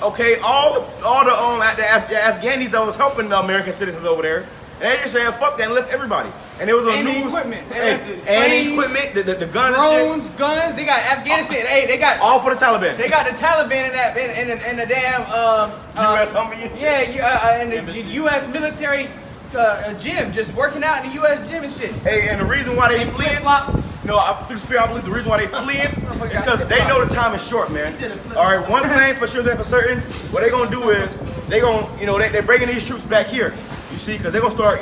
Okay, all the Afghanis that was helping the American citizens over there. And they just said, fuck that, and left everybody. And it was on news. Equipment. The equipment, the guns drones, and shit. Guns, they got Afghanistan. Hey, they got all for the Taliban. They got the Taliban in the damn US Humvee and shit. and the US military gym, just working out in the US gym and shit. Hey, and the reason why they fleeing, no, through the spirit, I believe the reason why they fleeing is because they know the time is short, man. All right, one thing for sure, for certain, what they gonna do is they gonna, they're bringing these troops back here. You see, because they're gonna start,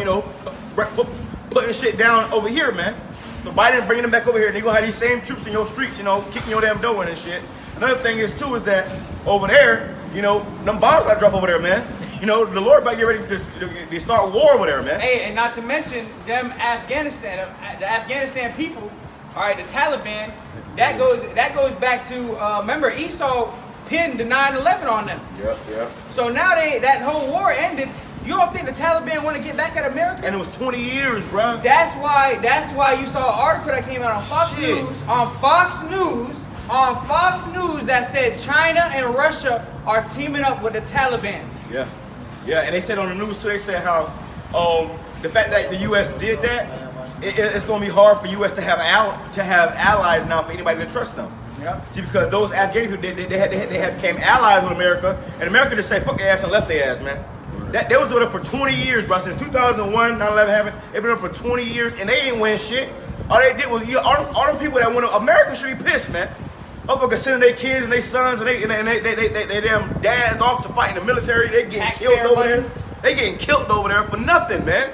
putting shit down over here, man. So Biden bringing them back over here, and they're gonna have these same troops in your streets, kicking your damn door in and shit. Another thing is too is that over there, them bombs got to drop over there, man. The Lord about to get ready to start war over there, man. Hey, and not to mention them the Afghanistan people. All right, the Taliban. That goes back to remember Esau pinned the 9/11 on them. Yep. So now that whole war ended. You don't think the Taliban want to get back at America? And it was 20 years, bro. That's why you saw an article that came out on Fox News. On Fox News that said China and Russia are teaming up with the Taliban. Yeah, and they said on the news too, they said how the fact that the US did that, it's gonna be hard for US to have allies now for anybody to trust them. Yep. See, because those Afghani people, they became allies with America, and America just say fuck their ass and left their ass, man. They was doing it for 20 years, bro. Since 2001, 9/11 happened, they've been doing it for 20 years, and they ain't win shit. All they did was, all them people that went, America should be pissed, man. Motherfuckers sending their kids and their sons and they damn dads off to fight in the military. They getting killed over there. They getting killed over there for nothing, man.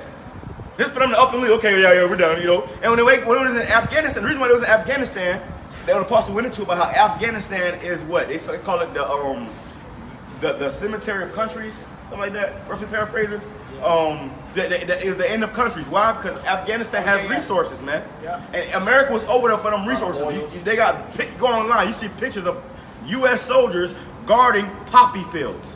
This for them to up and leave. Okay, yeah, we're done, And when it was in Afghanistan, the reason why it was in Afghanistan, that when the apostle went into about how Afghanistan is what they call it the cemetery of countries. Something like that, roughly paraphrasing. That is the end of countries. Why? Because Afghanistan has resources, man. Yeah. And America was over there for them resources. They got, go online, you see pictures of U.S. soldiers guarding poppy fields.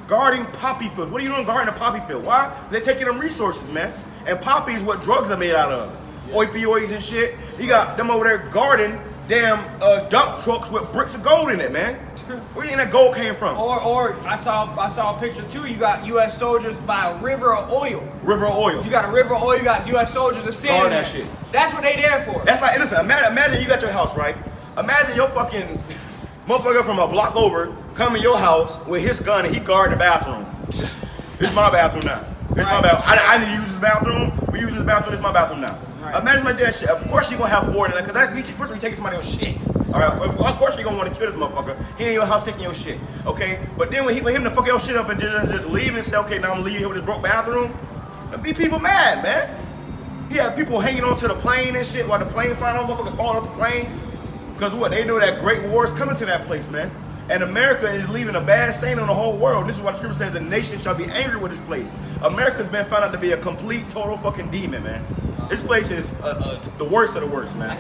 Guarding poppy fields. What are you doing guarding a poppy field? Why? They're taking them resources, man. And poppy is what drugs are made out of. Opioids and shit. You got them over there guarding damn dump trucks with bricks of gold in it, man. Where you think that gold came from? Or I saw a picture too. You got U.S. soldiers by a river of oil. River of oil. You got a river of oil. You got U.S. soldiers that standing that there. shit. That's what they there for. That's like, listen. Imagine you got your house, right? Imagine your fucking motherfucker from a block over come in your house with his gun and he guarding the bathroom. This is my bathroom now. This is my bathroom. I need to use this bathroom. We using this bathroom. This is my bathroom now. Right. Imagine like that shit. Of course you're gonna have war in that, because first we take somebody on shit. All right, of course you're gonna want to kill this motherfucker. He in your house taking your shit, okay? But then for him to fuck your shit up and just leave and say, okay, now I'm gonna leave here with this broke bathroom, that'd be people mad, man. He had people hanging onto the plane and shit while the plane flying on, motherfuckers falling off the plane. Because what? They know that great war is coming to that place, man. And America is leaving a bad stain on the whole world. This is why the scripture says the nation shall be angry with this place. America's been found out to be a complete, total fucking demon, man. This place is the worst of the worst, man.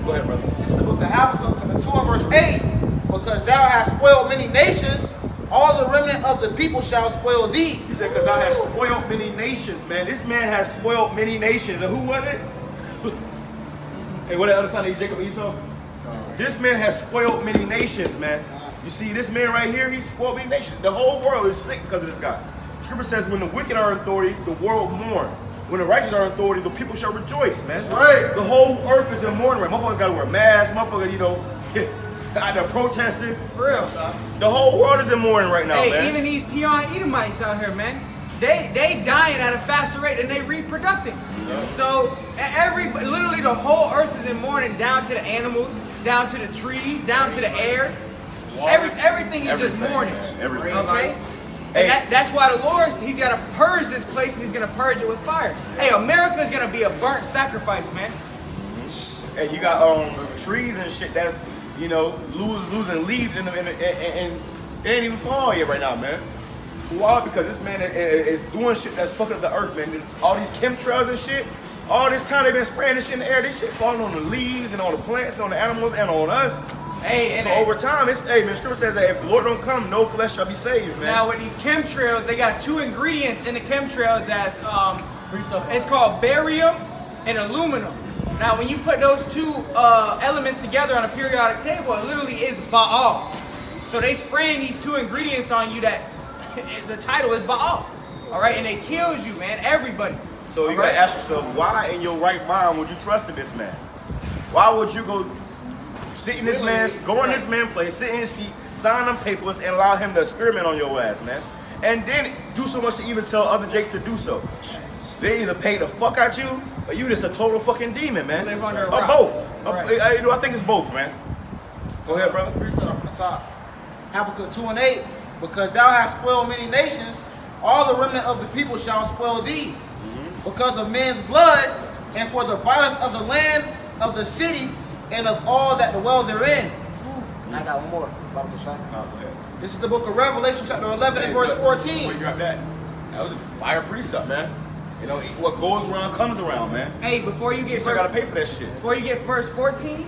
Go ahead, brother. This is the book of Habakkuk, chapter 2 and verse 8. Because thou hast spoiled many nations, all the remnant of the people shall spoil thee. He said, because thou hast spoiled many nations, man. This man has spoiled many nations. And who was it? Hey, what the other son of Jacob Esau? This man has spoiled many nations, man. You see, this man right here, he's spoiled many nations. The whole world is sick because of this guy. Scripture says, when the wicked are in authority, the world mourn. When the righteous are in authority, the people shall rejoice, man. That's right. The whole earth is in mourning, right? Motherfuckers gotta wear masks, motherfuckers, out there protesting. For real. The whole world is in mourning right now, man. man. Even these peon Edomites out here, man. They dying at a faster rate than they reproducing. Yeah. So literally the whole earth is in mourning, down to the animals, down to the trees, down to the air. Everything is just mourning. Everything. Okay? And that's why the Lord, he's got to purge this place, and he's going to purge it with fire. Hey, America's going to be a burnt sacrifice, man. And you got trees and shit that's, you know, losing leaves and it ain't even fall yet right now, man. Why? Because this man is doing shit that's fucking up the earth, man. All these chemtrails and shit, all this time they've been spraying this shit in the air, this shit falling on the leaves and on the plants and on the animals and on us. Hey, so over time, man, Scripture says that if the Lord don't come, no flesh shall be saved, man. Now with these chemtrails, they got two ingredients in the chemtrails that's it's called barium and aluminum. Now when you put those two elements together on a periodic table, it literally is Baal. So they spraying these two ingredients on you that the title is Baal. All right, and it kills you, man, everybody. So you gotta ask yourself, why in your right mind would you trust in this man? Why would you go sit in this go in this man's place, sit in his seat, sign them papers, and allow him to experiment on your ass, man? And then do so much to even tell other Jakes to do so. They either pay the fuck out you, or you just a total fucking demon, man. Live under a or rock. both. Right. I think it's both, man. Go ahead, brother. Start off from the top. Habakkuk 2:8, because thou hast spoiled many nations, all the remnant of the people shall spoil thee. Because of men's blood, and for the violence of the land, of the city, and of all that dwell therein. I got one more. Go ahead. This is the book of Revelation, chapter 11 and verse 14. Before you grab that was a fire precept, man. You know, what goes around comes around, man. Hey, before you get You still gotta pay for that shit. Before you get verse 14,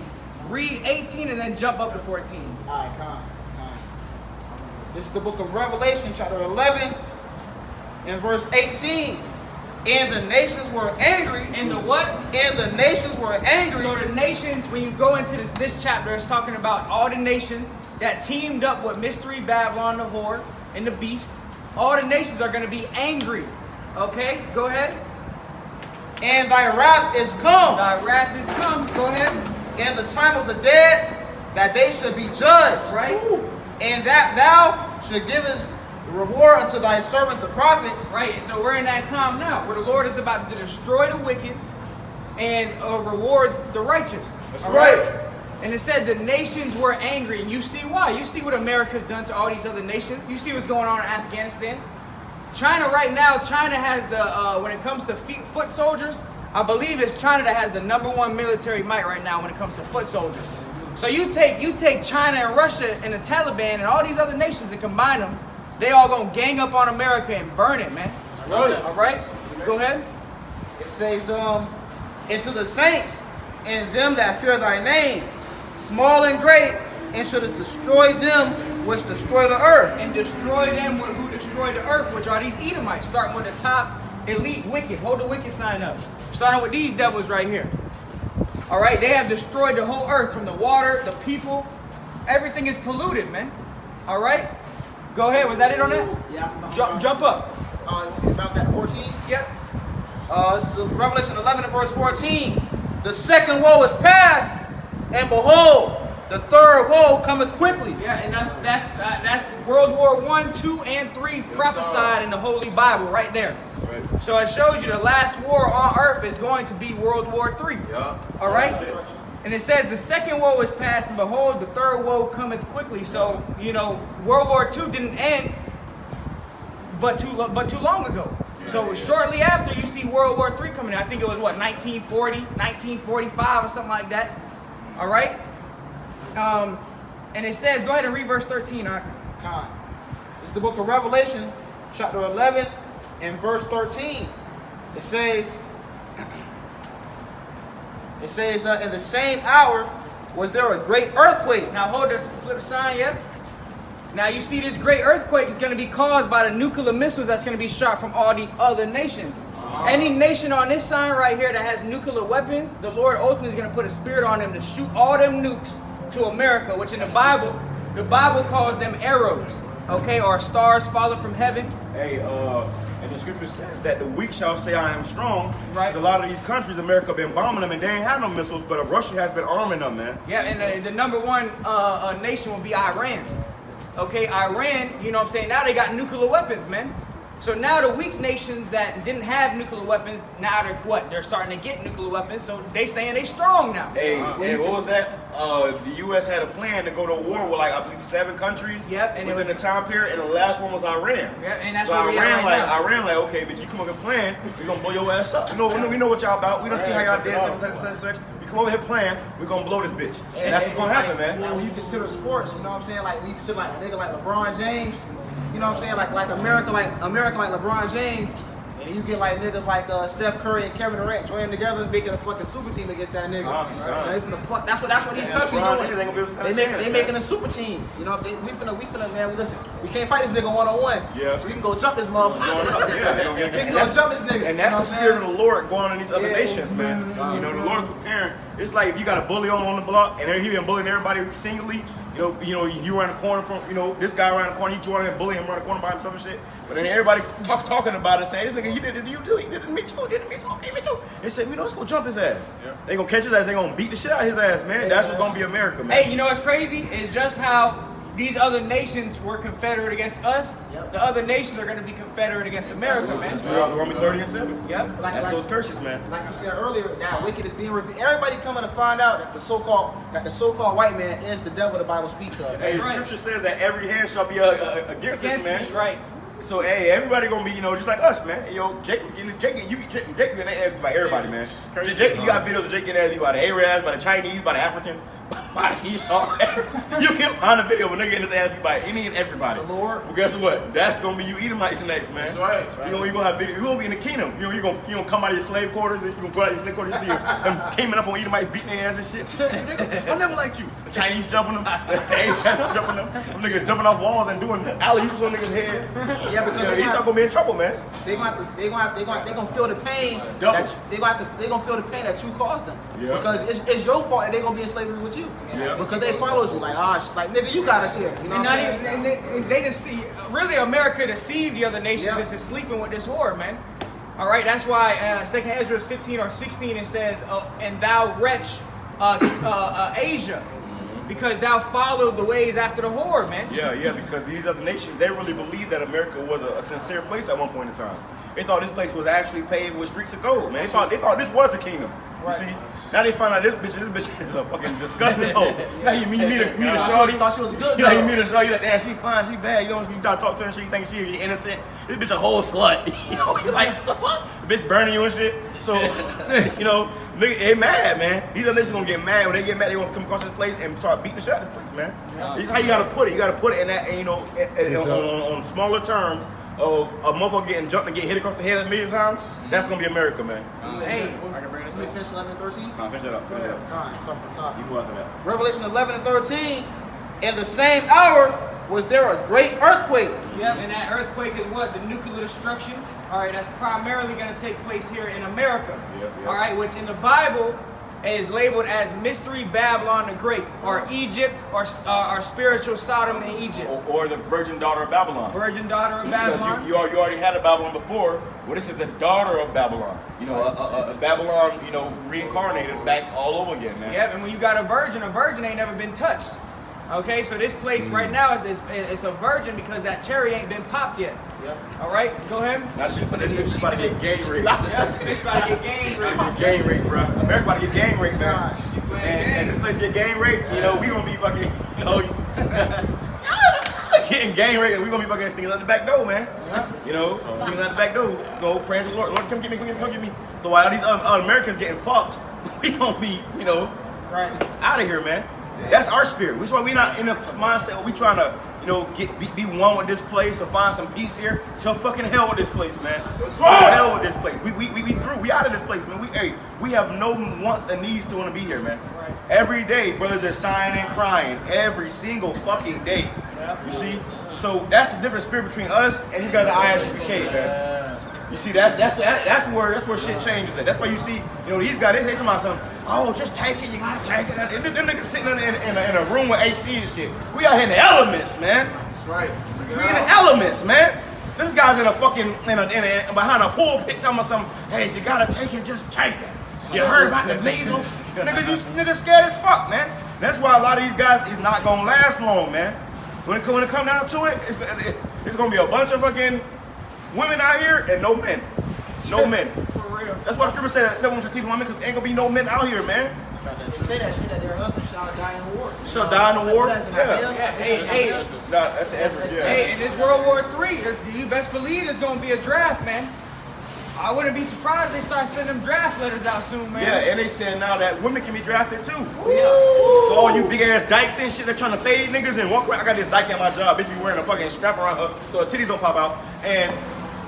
read 18 and then jump up to 14. All right, come. This is the book of Revelation, chapter 11 and verse 18. And the nations were angry. And the what? And the nations were angry. So the nations, when you go into this chapter, it's talking about all the nations that teamed up with Mystery Babylon, the whore, and the beast. All the nations are going to be angry. Okay, go ahead. And thy wrath is come. Thy wrath is come. Go ahead. And the time of the dead, that they should be judged. Right. And that thou should give us reward unto thy servants, the prophets. Right, so we're in that time now where the Lord is about to destroy the wicked and reward the righteous. That's right. And it said the nations were angry, and you see why. You see what America's done to all these other nations. You see what's going on in Afghanistan. China right now, China has the, when it comes to foot soldiers, I believe it's China that has the #1 military might right now when it comes to foot soldiers. So you take China and Russia and the Taliban and all these other nations and combine them, they all gonna gang up on America and burn it, man. All right? Go ahead. It says, and to the saints and them that fear thy name, small and great, and shouldest destroy them which destroy the earth. And destroy them who destroy the earth, which are these Edomites, starting with the top elite wicked. Hold the wicked sign up. Starting with these devils right here. All right? They have destroyed the whole earth, from the water, the people. Everything is polluted, man. All right? Go ahead. Was that it on that? Yeah. Jump up. About that 14? Yep. This is Revelation 11 and verse 14. The second woe is past, and behold, the third woe cometh quickly. Yeah, and that's World War I, II, and III prophesied in the Holy Bible right there. Right. So it shows you the last war on earth is going to be World War III. Yeah. All right? And it says the second woe is past, and behold, the third woe cometh quickly. So, you know, World War II didn't end but too long ago. So shortly after, you see World War III coming in. I think it was, what, 1940, 1945 or something like that. All right? And it says, go ahead and read verse 13. This is the book of Revelation, chapter 11 and verse 13. It says, in the same hour was there a great earthquake. Now hold this, flip sign, yeah? Now you see this great earthquake is going to be caused by the nuclear missiles that's going to be shot from all the other nations. Any nation on this sign right here that has nuclear weapons, the Lord ultimately is going to put a spirit on them to shoot all them nukes to America, which in the Bible calls them arrows, okay, or stars falling from heaven. Hey, and the scripture says that the weak shall say I am strong. Right. A lot of these countries, America been bombing them and they ain't had no missiles, but Russia has been arming them, man. Yeah, and the #1 nation will be Iran. Okay, Iran, you know what I'm saying? Now they got nuclear weapons, man. So now the weak nations that didn't have nuclear weapons, now they're what? They're starting to get nuclear weapons, so they saying they strong now. Hey, what was that? The U.S. had a plan to go to war with like, I believe, 7 countries and within the time period, and the last one was Iran. Yeah, and that's so what we are right now. Iran like, okay, but you come up with a plan, we're going to blow your ass up. We know what y'all about. We don't see how y'all did such. You come over here playing, we're going to blow this bitch. And that's what's going to happen, man. Like when you consider sports, you know what I'm saying? Like when you consider like a nigga like LeBron James, you know what I'm saying? Like America like LeBron James, and you get like niggas like Steph Curry and Kevin Durant joining together, making a fucking super team against that nigga. They finna fuck. That's what these countries doing. They making a super team. You know, we finna man. Listen, we can't fight this nigga 1-on-1. Yeah. So we can go jump this motherfucker. Yeah, we can go jump this nigga. And that's the spirit of the Lord going on in these other nations, man. You know, the Lord's preparing. It's like if you got a bully on the block, and he been bullying everybody singly. You around the corner from, this guy around the corner, he want to bully him around the corner by himself and shit. But then everybody talking about it, saying, this nigga, you did it, you do it, you did it, me too, okay, me too. They said, let's go jump his ass. Yeah. They gonna catch his ass, they gonna beat the shit out of his ass, man. That's what's gonna be America, man. Hey, you know what's crazy? It's just how these other nations were confederate against us. Yep. The other nations are going to be confederate against America, man. We're going to be 30-7. Yep. That's those curses, man. Like you said earlier, that wicked is being revealed. Everybody coming to find out that the so-called white man is the devil the Bible speaks of. Hey, Scripture says that every hand shall be against us, man. Right. So hey, everybody gonna be, just like us, man. Jake was getting Jake getting ass by everybody, man. Jake, you got videos of Jake getting ass by the Arabs, by the Chinese, by the Africans, by the Esau. You can find a video of a nigga getting his ass beat by any and everybody. The Lord. Well, guess what? That's gonna be you Edomites next, man. That's right. You gonna have video. You gonna be in the kingdom. You gonna come out of your slave quarters. You gonna go out of your slave quarters. You see them teaming up on Edomites, beating their ass and shit. I never liked you. The Chinese jumping them. The Asians jumping them. Them niggas jumping off walls and doing alley-oops on niggas' head. Yeah, because Esau gonna be in trouble, man. They gonna feel the pain. They gonna feel the pain that you caused them. Yeah. Because it's your fault that they gonna be in slavery with you. Yeah. Because they followed you like, like nigga, you got us here. You know what I'm saying? They deceive. Really, America deceived the other nations into sleeping with this whore, man. All right, that's why 2 Ezra 15 or 16 it says, "And thou wretch, Asia." Because thou followed the ways after the whore, man. Yeah, because these other nations, they really believed that America was a sincere place at one point in time. They thought this place was actually paved with streets of gold, man. They thought this was the kingdom. You see? Now they find out this bitch is a fucking disgusting hoe. Now you meet a shorty. Thought she was good. You meet a shorty, you like, damn, she fine, she bad. You start talking to her, she think she innocent. This bitch a whole slut. You like, what? The bitch burning you and shit. So, nigga, they mad, man. These other niggas gonna get mad. When they get mad, they gonna come across this place and start beating the shit out of this place, man. Yeah. This is how you gotta put it. You gotta put it in that, on smaller terms of a motherfucker getting jumped and get hit across the head a million times. That's gonna be America, man. Hey, I can bring this. Let me finish 11 and 13. Finish it up. Start from top. You go after that. Revelation 11 and 13. In the same hour was there a great earthquake. Yep, and that earthquake is what? The nuclear destruction. All right, that's primarily going to take place here in America. Yep. All right, which in the Bible is labeled as Mystery Babylon the Great, or Egypt, or spiritual Sodom and Egypt. Or the virgin daughter of Babylon. Virgin daughter of Babylon. Because you already had a Babylon before. Well, this is the daughter of Babylon. A Babylon, reincarnated back all over again, man. Yep, and when you got a virgin ain't never been touched. Okay, so this place right now is a virgin because that cherry ain't been popped yet. Yep. All right, go ahead. Now she's about to get gang raped. She's about to get gang raped. Gang raped, bro. America about to get gang raped, man. And this place get gang raped, we gonna be fucking, getting gang raped, and we gonna be fucking sneaking out the back door, man. Sneaking out the back door. Go praying to the Lord. Lord, come get me, come get me. So while these Americans getting fucked, we gonna be, right out of here, man. That's our spirit. That's why we not in a mindset where we trying to, be one with this place or find some peace here. Till fucking hell with this place, man. Till hell with this place. We through. We out of this place, man. We have no wants and needs to want to be here, man. Right. Every day, brothers are sighing and crying. Every single fucking day. You see? So that's the different spirit between us and these guys at ISBK, man. You see, that's where shit changes at. That's why you see, these guys, they talking about something, just take it, you gotta take it. And them niggas sitting in a room with AC and shit. We out here in the elements, man. That's right. We in the elements, man. Them guys in a fucking, behind a pulpit talking about something, hey, if you gotta take it, just take it. You heard about the measles? Niggas scared as fuck, man. That's why a lot of these guys is not gonna last long, man. When it come down to it, it's gonna be a bunch of fucking women out here and no men. No men. For real. That's why the scripture says that 7 should keep women, because ain't gonna be no men out here, man. They say that shit that their husband shall die in war. Shall die in the war? That's in Yeah. Isaiah. Hey, Nah, that's the Ezra, yeah. hey, in this World War III, you best believe there's gonna be a draft, man. I wouldn't be surprised if they start sending them draft letters out soon, man. Yeah, and they saying now that women can be drafted too. Yeah. So all you big ass dykes and shit that trying to fade niggas and walk around. I got this dyke at my job, bitch be wearing a fucking strap around her so her titties don't pop out. And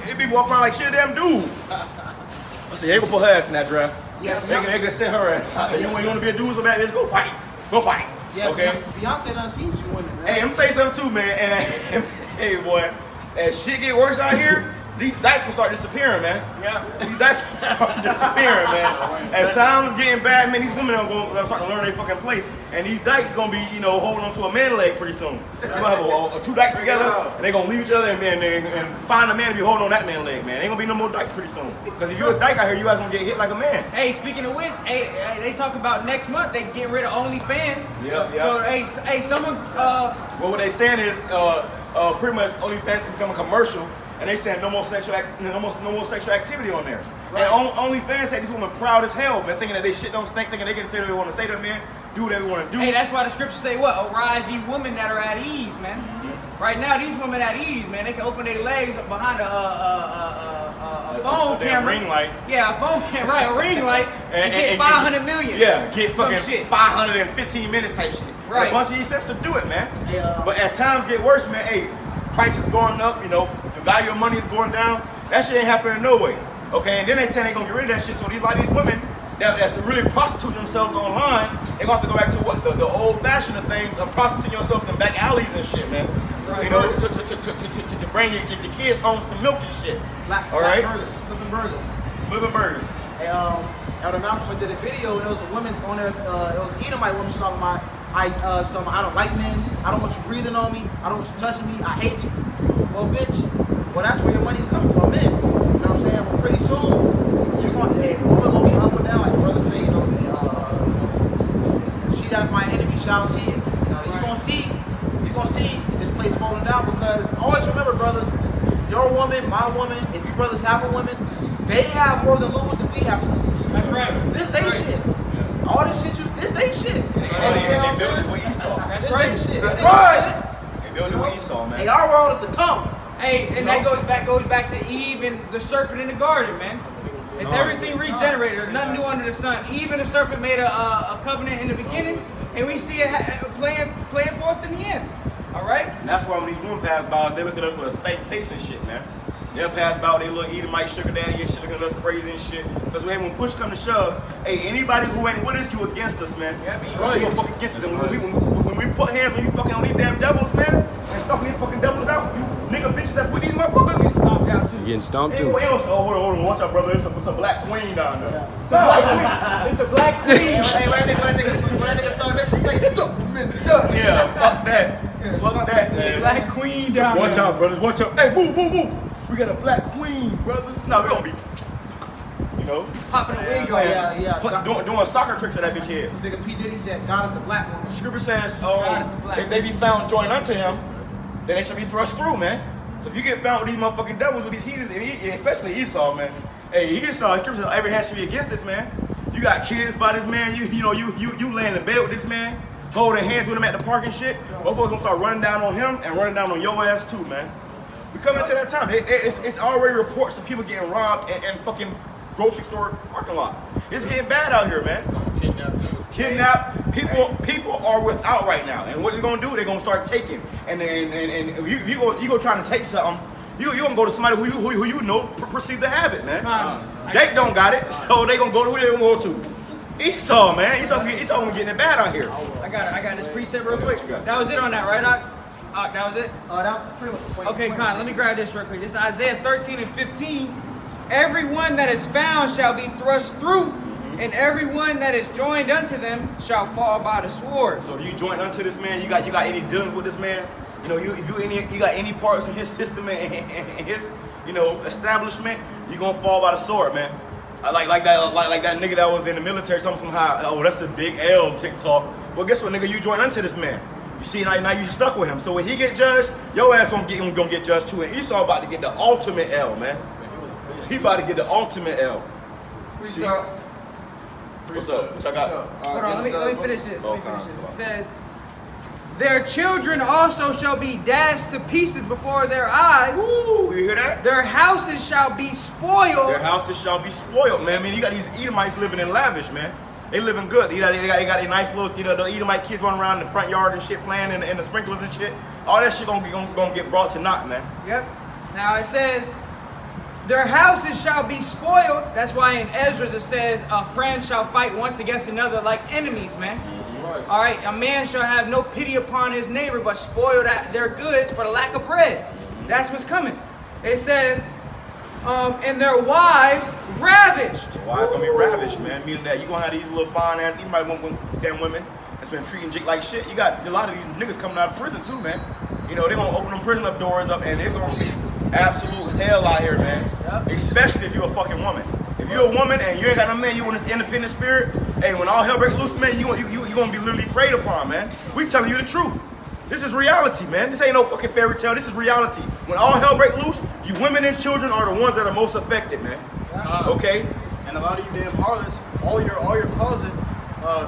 it be walking around like shit damn dude. I said, they gonna put her ass in that draft. Yeah. They can send her ass out there. You wanna be a dude so bad, bitch, go fight. Go fight. Yeah, okay? Beyonce done seen you women, man. Hey, I'm gonna tell you something too, man. And hey boy, as shit get worse out here, these dykes gonna start disappearing, man. Yeah. These dykes start disappearing, man. As times getting bad, man, these women are gonna start to learn their fucking place. And these dykes gonna be, you know, holding on to a man leg pretty soon. They're gonna have two dykes together, and they're gonna leave each other and find a man to be holding on that man leg, man. Ain't gonna be no more dykes pretty soon. Because if you're a dyke out here, you guys gonna get hit like a man. Hey, speaking of which, hey, they talk about next month they getting rid of OnlyFans. Yep. So hey, someone Well, what they saying is, pretty much OnlyFans can become a commercial, and they saying no more sexual activity on there. Right. And OnlyFans had these women proud as hell, man, thinking that they shit don't stink, thinking they can say what they want to say to them, man, do what they want to do. Hey, that's why the scriptures say what? Arise, ye women that are at ease, man. Mm-hmm. Right now, these women at ease, man, they can open their legs behind a phone camera. Ring light. Yeah, a phone camera, right? A ring light, and get 500 million. Yeah, get some fucking shit. 515 minutes type shit. Right. And a bunch of these steps to do it, man. Hey, but as times get worse, man, hey, prices going up, you know, the value of money is going down. That shit ain't happening no way. Okay, and then they say they gonna get rid of that shit. So a lot of these women that's really prostituting themselves online, they gonna have to go back to what the old fashioned of things of prostituting yourselves in back alleys and shit, man. Right. You know, to bring your kids home some milk and shit. All right, burgers, flipping burgers. Living burgers. Hey, Elder Malcolm did a video, and there was a woman on there. It was an Edomite woman. She's talking about, I don't like men. I don't want you breathing on me. I don't want you touching me. I hate you. Well, bitch. Well, that's where your money's coming from, man. You know what I'm saying? Well, pretty soon, you're gonna be up and down, like the brother say. You know, she that's my enemy shall see it. You're gonna see this place falling down, because always remember, brothers, your woman, my woman, if you brothers have a woman, they have more to lose than we have to lose. That's right. This they shit. All this shit, this they shit. They built it with Esau. That's This right. they shit. That's This right. shit. They built it with Esau, man. Hey, our world is to come. Hey, and that goes back to Eve and the serpent in the garden, man. It's everything regenerated. There's nothing new under the sun. Eve and the serpent made a covenant in the beginning, and we see it playing forth in the end. All right? And that's why when these women pass by us, they look at us with a stank face and shit, man. They'll pass by, they little Edomite sugar daddy and shit, looking at us crazy and shit. Because when push come to shove, hey, anybody who ain't with us, you against us, man. Yeah, be You gonna fuck against us. And when we put hands on you fucking on these damn devils, man, and stalking these fucking devils out, you nigga bitches that's with these motherfuckers. Get stomped out too. Getting stomped Hey, too. wait, hold on, watch out, brother. It's a black queen down there. It's a black queen. Hey, when that nigga thought that shit say stupid man. Yeah, fuck that. Fuck that, man. Black queen down Watch there. out, brothers. Watch out. Hey, move. We got a black queen, brothers. No, we don't be. You know, Popping a wig on. Yeah. doing soccer tricks to that bitch head. Nigga P. Diddy said, God is the black woman. Scripture says, God is the black if they be found joined unto him, then they shall be thrust through, man. So if you get found with these motherfucking devils, with these heathens, especially Esau, man. Hey, Esau, Scripture says every hand should be against this man. You got kids by this man. You laying in bed with this man, holding hands with him at the park and shit. Both of us gonna start running down on him and running down on your ass too, man. We coming to that time. It's already reports of people getting robbed and fucking grocery store parking lots. It's getting bad out here, man. Kidnapped. People are without right now. And what they're gonna do, they're gonna start taking. And you go trying to take something, you gonna go to somebody who you know perceive to have it, man. Jake don't got it, so they gonna go to who they gonna go to. Esau, man. Esau gonna getting it bad out here. I got this preset real quick. That was it on that, right, Doc? That was it? That pretty much the point. Okay, Con, let me grab this real quick. This is Isaiah 13 and 15. Everyone that is found shall be thrust through, and everyone that is joined unto them shall fall by the sword. So if you join unto this man, you got any dealings with this man, you know, you got any parts in his system and his, you know, establishment, you gonna fall by the sword, man. Like that nigga that was in the military, somehow, oh, that's a big L TikTok. Well, guess what, nigga, you join unto this man. You see, now you stuck with him. So when he get judged, your ass gonna get judged too. And Esau about to get the ultimate L, man. He about to get the ultimate L. What's up? What's up? What y'all got? Hold on, let me finish this. It says, their children also shall be dashed to pieces before their eyes. Ooh, you hear that? Their houses shall be spoiled. Their houses shall be spoiled, man. I mean, you got these Edomites living in lavish, man. They living good. They got a nice little, the Edomite kids running around in the front yard and shit, playing in the sprinklers and shit. All that shit gonna get brought to naught, man. Yep. Now it says, their houses shall be spoiled. That's why in Ezra it says, a friend shall fight once against another like enemies, man. All right, a man shall have no pity upon his neighbor, but spoil their goods for the lack of bread. That's what's coming. It says, and their wives ravished. The wives gonna be ravished, man. Meaning that you gonna have these little fine ass damn women that's been treating Jake like shit. You got a lot of these niggas coming out of prison too, man. They gonna open them prison doors up, and it's gonna be absolute hell out here, man. Yep. Especially if you're a fucking woman. If you're a woman and you ain't got no man, you want this independent spirit, hey, when all hell breaks loose, man, you gonna be literally preyed upon, man. We telling you the truth. This is reality, man. This ain't no fucking fairy tale. This is reality. When all hell breaks loose, you women and children are the ones that are most affected, man. Okay? And a lot of you damn harlots, all your closet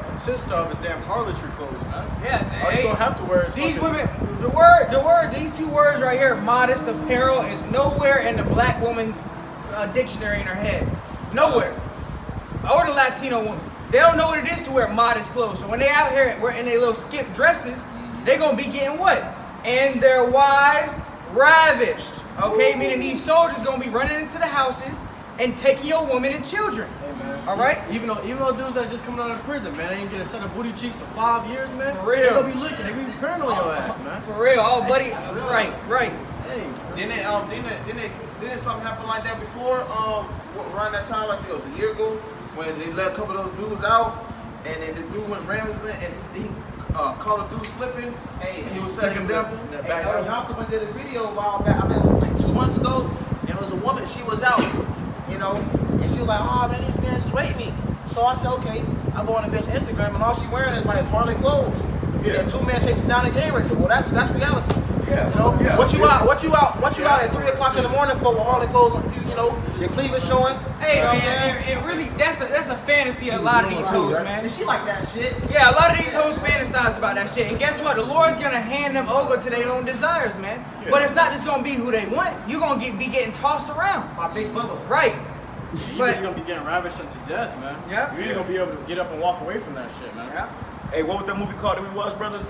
consists of is damn harlotry clothes, man. Yeah, all you gonna have to wear is these fucking... women. The word, these two words right here, modest apparel, is nowhere in the black woman's dictionary in her head. Nowhere. Or the Latino woman. They don't know what it is to wear modest clothes. So when they out here wearing their little skip dresses, they gonna be getting what? And their wives ravished. Okay, meaning these soldiers gonna be running into the houses and taking your women and children. Hey, man. All right? Even though dudes that's just coming out of prison, man, they ain't get a set of booty cheeks for 5 years, man. For real. They gonna be licking. They gonna be preying on your ass, man. For real, oh buddy. Right. Hey. Didn't something happen like that before? Around that time, like a year ago, when they let a couple of those dudes out, and then this dude went rambling, and he caught a dude slipping. Hey, and he was setting an example. Hey, Malcolm did a video a while back, I mean, like 2 months ago, and it was a woman, she was out, and she was like, oh man, this man just raped me. So I said, okay, I go on the bitch Instagram, and all she wearing is like Harley clothes. She said 2 men chasing down a gang raper. Well, that's reality. Yeah. What you out at 3 o'clock in the morning for with Harley clothes on? Your cleavage showing. Hey man, it really that's a fantasy of a lot of these hoes, man. And she like that shit. Yeah, a lot of these hoes fantasize about that shit. And guess what? The Lord's gonna hand them over to their own desires, man. Yeah. But it's not just gonna be who they want. You're gonna be getting tossed around. My big bubba. Right. You're just gonna be getting ravished unto death, man. Yeah. You ain't gonna be able to get up and walk away from that shit, man. Yeah. Hey, what was that movie called that we watched, brothers?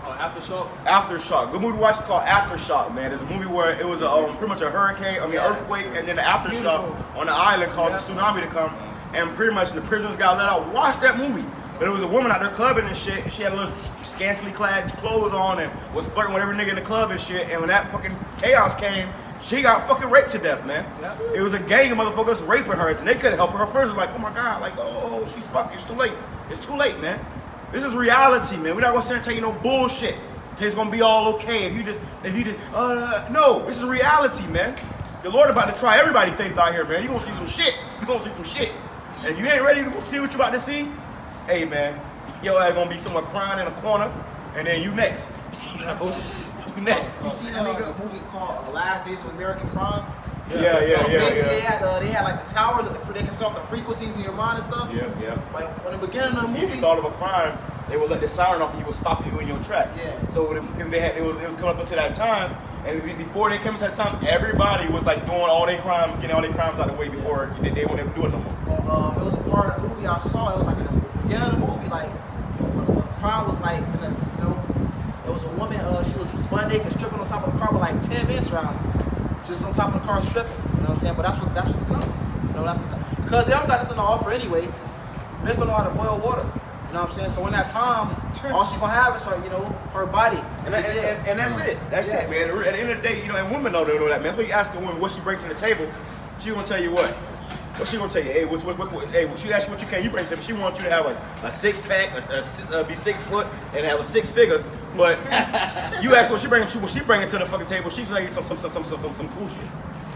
Aftershock. Aftershock. Good movie to watch called Aftershock, man. It's a movie where it was pretty much a earthquake, and then the aftershock on the island caused a tsunami to come, and pretty much the prisoners got let out. Watch that movie. But it was a woman out there clubbing and shit, and she had a little scantily clad clothes on and was flirting with every nigga in the club and shit, and when that fucking chaos came, she got fucking raped to death, man. Yeah. It was a gang of motherfuckers raping her, and they couldn't help her. Her friends was like, oh my God, like, oh, she's fucking, it's too late. It's too late, man. This is reality, man. We're not gonna sit and tell you no bullshit. It's gonna be all okay if you just, no, this is reality, man. The Lord about to try everybody's faith out here, man. You gonna see some shit. You gonna see some shit. And if you ain't ready to see what you about to see, hey, man, your ass gonna be somewhere crying in a corner, and then you next. You next. You see the movie called Last Days of American Crime? Yeah. They had like the towers that they can sort the frequencies in your mind and stuff. Yeah. Like when the beginning of the movie, if you thought of a crime, they would let the siren off and you would stop you in your tracks. Yeah. So it was coming up to that time, and before they came to that time, everybody was like doing all their crimes, getting all their crimes out of the way before they wouldn't do it no more. It was a part of the movie I saw. It was like in the beginning of the movie, like when crime was like, there was a woman. She was butt naked, stripping on top of the car with like 10 men surrounding her. She was on top of the car stripping. You know what I'm saying? But that's what's coming. Because they don't got nothing to offer anyway. Bitch don't know how to boil water. You know what I'm saying? So in that time, all she gonna have is her, her body. And that's it. That's it, man. At the end of the day, and women know that, man. If you ask a woman what she brings to the table, she gonna tell you what. What she gonna tell you? Hey, hey, she ask you what you can. You bring to the table. She wants you to have a 6-pack, be 6 foot, and have 6 figures. But you ask what she bringing to the fucking table. She tell you some cool shit.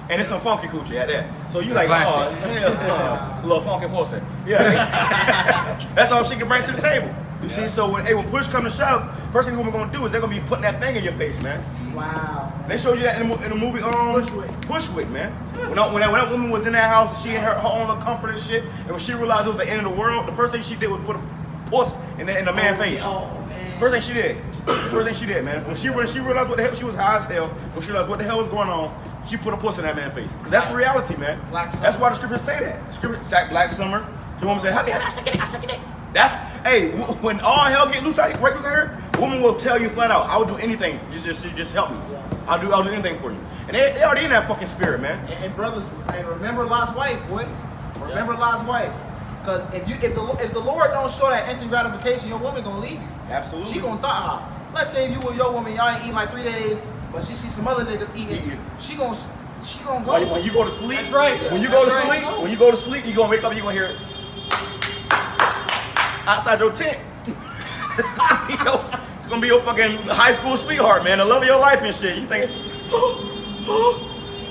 And it's some funky coochie at that. So you like, oh, hell, little funky pussy. Yeah. That's all she can bring to the table. You see, so when push comes to shove, first thing women gonna do is they're gonna be putting that thing in your face, man. Wow. They showed you that in the movie Bushwick, man. When that woman was in that house, she in her own little comfort and shit, and when she realized it was the end of the world, the first thing she did was put a puss in the man's face. Oh, man. First thing she did, man. When she realized what the hell, she was high as hell. When she realized what the hell was going on, she put a puss in that man's face. Cause that's the reality, man. That's why the scriptures say that. The scripture, Black Summer. The woman say, I suck it. That's, hey, when all hell get loose out here, a woman will tell you flat out, I will do anything, just help me. Yeah. I'll do anything for you. And they already in that fucking spirit, man. And brothers, hey, remember Lot's wife, boy. Remember Lot's wife. Because if the Lord don't show that instant gratification, your woman gonna leave you. Absolutely. She gonna thought her. Let's say if you with your woman, y'all ain't eating like 3 days, but she sees some other niggas eating. She gonna go. When you go to sleep, that's right. When you go to sleep, you gonna wake up and you gonna hear it outside your tent. It's gonna be your fucking high school sweetheart, man. The love of your life and shit. You think?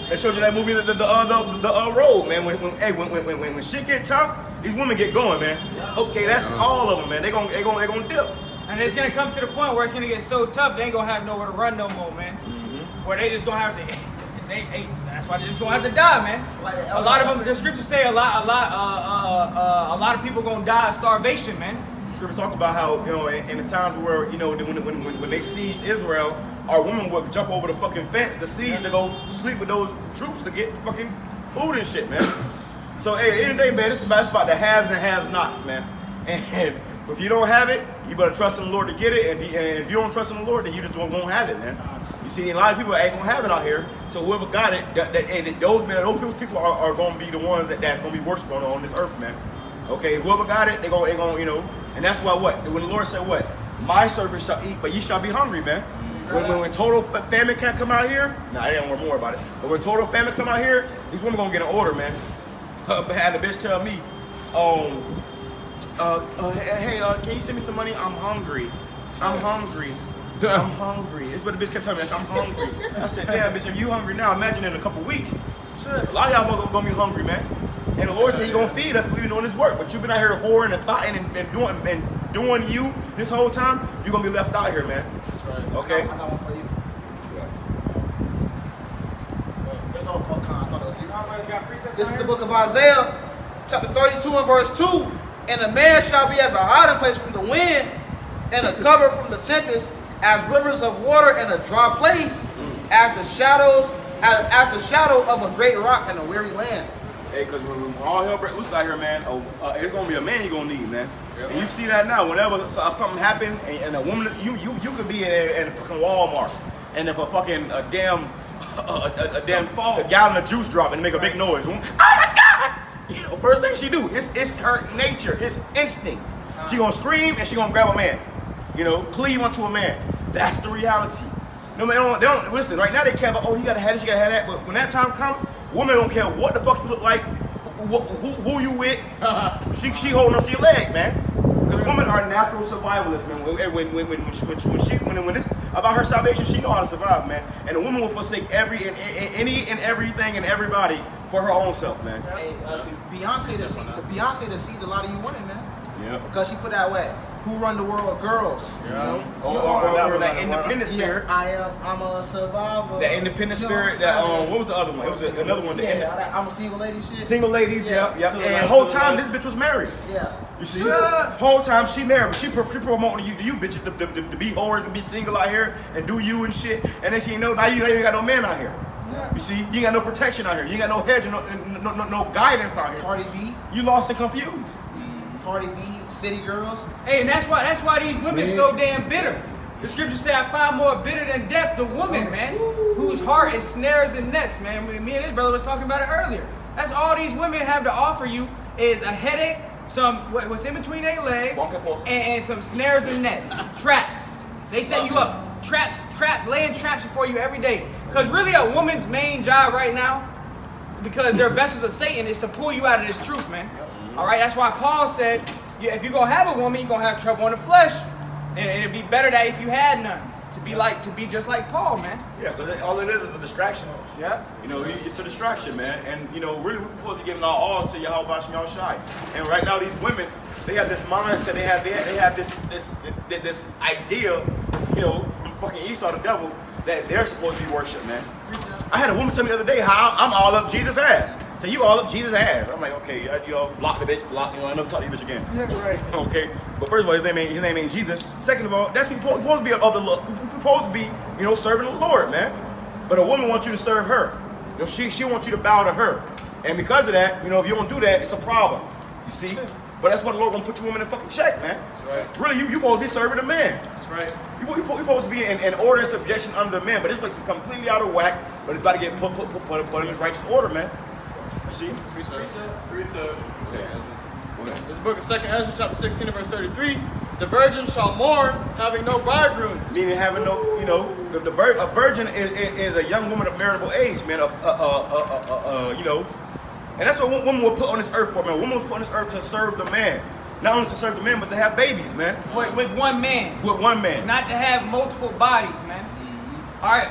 They showed you that movie, the Road, man. When shit get tough, these women get going, man. Okay, that's all of them, man. They gonna dip. And it's gonna come to the point where it's gonna get so tough they ain't gonna have nowhere to run no more, man. Where they just gonna have to. That's why they're just gonna have to die, man. A lot of them, the scriptures say a lot of people gonna die of starvation, man. Scripture talk about how, you know, in the times where, you know, when they sieged Israel, our women would jump over the fucking fence, the siege, to go sleep with those troops to get fucking food and shit, man. So, hey, at the end of the day, man, this is about the haves and have-nots, man. And if you don't have it, you better trust in the Lord to get it. And if you don't trust in the Lord, then you just won't have it, man. You see, a lot of people ain't gonna have it out here. So whoever got it, those people are gonna be the ones that's gonna be worshiped on this earth, man. Okay, whoever got it, they gonna, you know, and that's why when the Lord said what? My servants shall eat, but ye shall be hungry, man. When total famine can't come out here, I didn't want more about it. But when total famine come out here, these women gonna get an order, man. Had the bitch tell me, hey, can you send me some money? I'm hungry. I'm hungry. This what the bitch kept telling me. I'm hungry. I said, damn, bitch, if you hungry now, imagine in a couple weeks. Sure. A lot of y'all gonna be hungry, man. And the Lord said He gonna feed us because we've been doing His work. But you've been out here whoring and thoughting and doing you this whole time. You're gonna be left out here, man. That's right. Okay. I got one for you. This is the book of Isaiah, chapter 32 and verse 2. And a man shall be as a hiding place from the wind, and a cover from the tempest, as rivers of water in a dry place, as the shadow of a great rock in a weary land. Hey, because when all hell breaks loose out here, man, it's gonna be a man you're gonna need, man. Yep. And you see that now. Whenever something happen, and a woman, you could be in a fucking Walmart, and if a damn gallon of juice drop and make a big noise, oh my God! You know, first thing she do, it's her nature, it's instinct. She gonna scream and she gonna grab a man. You know, cleave onto a man. That's the reality. No man, they don't listen. Right now they care about, oh, you gotta have this, you gotta have that. But when that time comes, women don't care what the fuck you look like, who you with. She holding up to your leg, man. Because women are natural survivalists, man. When it's about her salvation, she know how to survive, man. And a woman will forsake any and everything and everybody for her own self, man. Hey, Beyonce deceived a lot of you women, man. Yeah. Because she put that way. Who run the world? Girls. Yeah. You know? Or that independent spirit. Yeah, I'm a survivor. That independent spirit. That what was the other one? It was another one. Yeah, I'm a single lady shit. Single ladies. Yeah. And the whole time this bitch was married. Yeah. You see, whole time she married, but she promoting you bitches to be whores and be single out here and do you and shit. And then she know now you ain't got no man out here. Yeah. You see, you ain't got no protection out here. You ain't got no hedge, no guidance out here. Cardi B. You lost and confused. Cardi B, City Girls. Hey, and that's why these women so damn bitter. The scriptures say, I find more bitter than death the woman, man, whose heart is snares and nets, man. Me and his brother was talking about it earlier. That's all these women have to offer you is a headache, what's in between their legs, and some snares and nets, traps. They set you up, laying traps before you every day. Because really a woman's main job right now, because they're vessels of Satan, is to pull you out of this truth, man. All right, that's why Paul said, if you're gonna have a woman, you're gonna have trouble in the flesh, and it'd be better that if you had none, to be just like Paul, man. Yeah, because all it is a distraction. Yeah. You know, it's a distraction, man. And you know, really, we're supposed to be giving our all to Yahweh and Yahshai. And right now, these women, they have this mindset, they have this idea, you know, from fucking Esau the devil, that they're supposed to be worshipped, man. I had a woman tell me the other day how I'm all up Jesus' ass. So you all up Jesus' ass. I'm like, okay, you know, block the bitch, block, you know, I never talk to you bitch again. Yeah, right. Okay, but first of all, his name ain't Jesus. Second of all, that's who we're supposed to be of the Lord. We're supposed to be, you know, serving the Lord, man. But a woman wants you to serve her. You know, she wants you to bow to her. And because of that, you know, if you don't do that, it's a problem. You see? But that's why the Lord gonna put you women in fucking check, man. That's right. Really, you supposed to be serving the man. That's right. You supposed to be in order and subjection under the man, but this place is completely out of whack. But it's about to get put in its righteous order, man. You see? Precept. Okay. This book of 2nd Ezra, chapter 16, verse 33. The virgin shall mourn, having no bridegrooms. Meaning having no, you know, a virgin is a young woman of marriageable age, man. You know, and that's what women were put on this earth for, man. Women was put on this earth to serve the man. Not only to serve the man, but to have babies, man. With one man. With one man. Not to have multiple bodies, man. All right.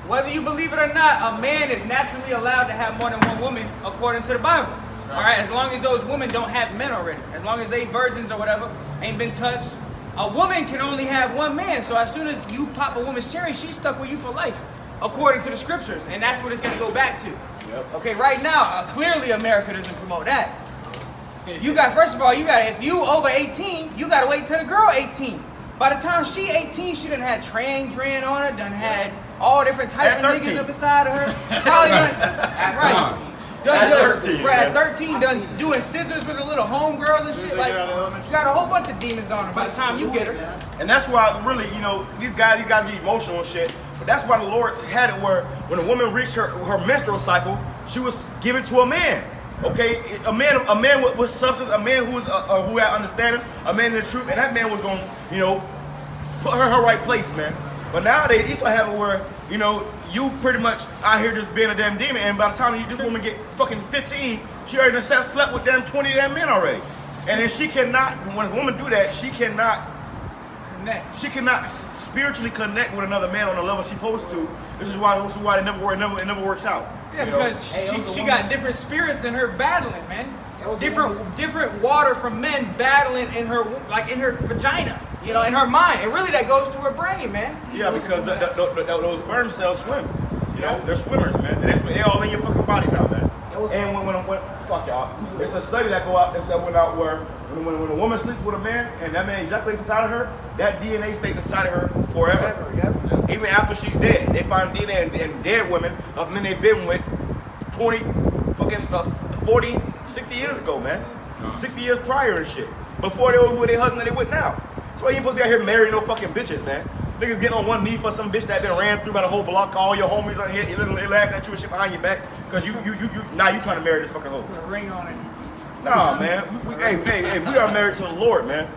Whether you believe it or not, a man is naturally allowed to have more than one woman according to the Bible. Right. All right. As long as those women don't have men already. As long as they virgins or whatever, ain't been touched. A woman can only have one man. So as soon as you pop a woman's cherry, she's stuck with you for life, according to the scriptures. And that's what it's going to go back to. Yep. Okay, right now, clearly America doesn't promote that. You got, first of all, if you over 18, you got to wait till the girl 18. By the time she 18, she done had trans ran on her, done had all different types of niggas up inside of her. Probably right. Done 13, at 13, done doing scissors with her little homegirls and shit. Like, you got a whole bunch of demons on her by the time you get her. And that's why, really, you know, these guys get emotional and shit. But that's why the Lord had it where when a woman reached her menstrual cycle, she was given to a man. Okay, a man with substance, a man who had understanding, a man in the truth, and that man was gonna, you know, put her in her right place, man. But nowadays, Esau have it where, you know, you pretty much out here just being a damn demon, and by the time this woman get fucking 15, she already done slept with damn 20 damn men already. And then she cannot, when a woman do that, she cannot spiritually connect with another man on the level she's supposed to. This is why it never works out. Yeah, because she got different spirits in her battling, man. Different water from men battling in her, like in her vagina, you know, in her mind. And really that goes to her brain, man. Yeah, because those sperm cells swim. You know, they're swimmers, man. And they're all in your fucking body now, man. And when fuck y'all, it's a study that went out where when a woman sleeps with a man and that man ejaculates inside of her, that DNA stays inside of her forever. Yep. Even after she's dead, they find DNA in dead women of men they've been with 20, fucking 40, 60 years ago, man. 60 years prior and shit. Before they were with their husband that they with now. That's why you ain't supposed to be out here marrying no fucking bitches, man. Niggas getting on one knee for some bitch that been ran through by the whole block, all your homies on here, they laughing at you and shit behind your back, because now you trying to marry this fucking hoe. Put a ring on it. Nah, man. Hey, we are married to the Lord, man.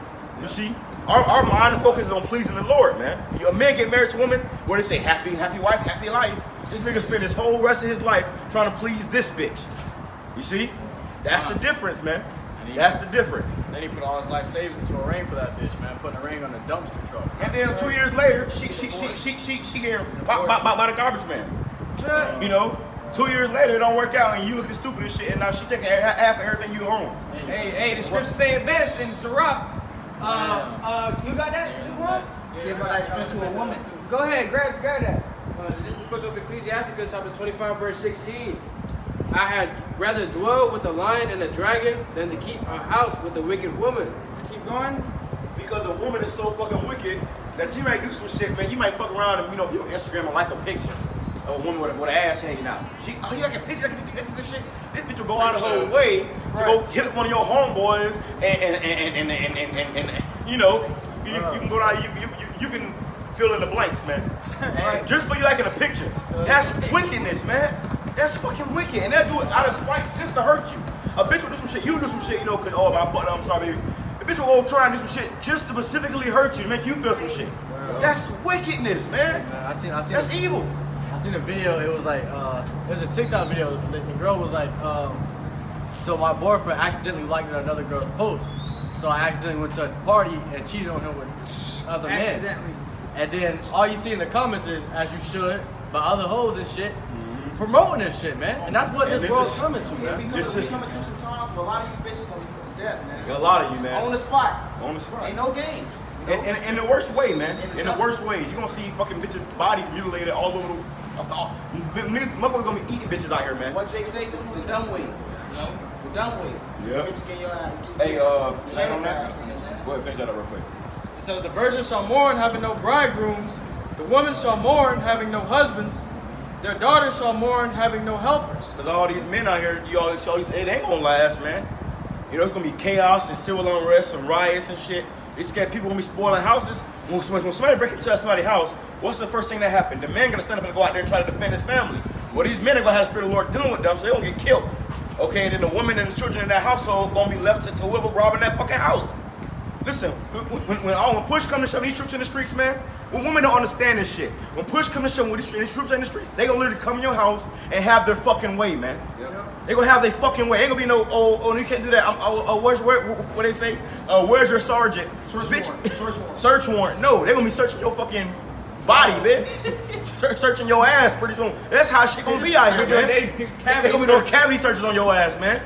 You see? Our mind and focus is on pleasing the Lord, man. A man get married to a woman where they say happy wife, happy life. This nigga spend his whole rest of his life trying to please this bitch. You see? That's the difference, man. That's the difference. Then he put all his life savings into a ring for that bitch, man. Putting a ring on a dumpster truck. And then 2 years later, she getting popped by the garbage man. You know? 2 years later, it don't work out, and you looking stupid and shit, and now she taking half of everything you own. Hey, the scripture say it best in Sirach. You got that? Give my life spent to a woman. Go ahead, grab that. This is the book of Ecclesiasticus, chapter 25, verse 16. I had rather dwell with a lion and a dragon than to keep a house with a wicked woman. Keep going. Because a woman is so fucking wicked that you might do some shit, man. You might fuck around and, you know, be on Instagram and like a picture of a woman with an ass hanging out. You like a picture, like pictures of this shit? This bitch will go out of her way to go hit up one of your homeboys and you know, you can go down, you can fill in the blanks, man. Just for you liking a picture. That's wickedness, man. That's fucking wicked. And they'll do it out of spite just to hurt you. A bitch will do some shit, you do some shit, you know, because, oh, I fucked up, I'm sorry, baby. A bitch will go try and do some shit just to specifically hurt you, to make you feel some shit. That's wickedness, man. That's evil. I seen a video, it was like, it was a TikTok video. The girl was like, so my boyfriend accidentally liked another girl's post. So I accidentally went to a party and cheated on him with other men. And then all you see in the comments is, as you should, by other hoes and shit, promoting this shit, man. And that's what this world's coming to, man. Because we're coming to some times where a lot of you bitches gonna be put to death, man. A lot of you, man. On the spot. On the spot. Ain't no games. You know? In the worst way, man. In the worst ways. You're gonna see fucking bitches' bodies mutilated all over the. Motherfuckers gonna be eating bitches out here, man. What Jake say? The dumb way. You know? The dumb way. Yeah. Bitch, get your ass. Hey, back on that. You know what I'm saying? Go ahead, finish that up real quick. It says, the virgin shall mourn, having no bridegrooms. The woman shall mourn, having no husbands. Their daughters shall mourn, having no helpers. Cause all these men out here, it ain't gonna last, man. You know, it's gonna be chaos and civil unrest and riots and shit. They scared people gonna be spoiling houses. When somebody break into somebody's house, what's the first thing that happened? The man gonna stand up and go out there and try to defend his family. Well, these men are gonna have the Spirit of the Lord dealing with them, so they don't get killed. Okay, and then the women and the children in that household gonna be left to whoever robbing that fucking house. Listen, when push comes to shove these troops in the streets, man, when women don't understand this shit, when push comes to shove with these troops in the streets, they gonna literally come in your house and have their fucking way, man. Yep. They gonna have their fucking way. Ain't gonna be no, oh, you can't do that. What they say? Where's your sergeant? Search warrant. Search warrant. No, they gonna be searching your fucking body, man. Searching your ass pretty soon. That's how shit gonna be out here, man. They gonna be doing cavity searches on your ass, man.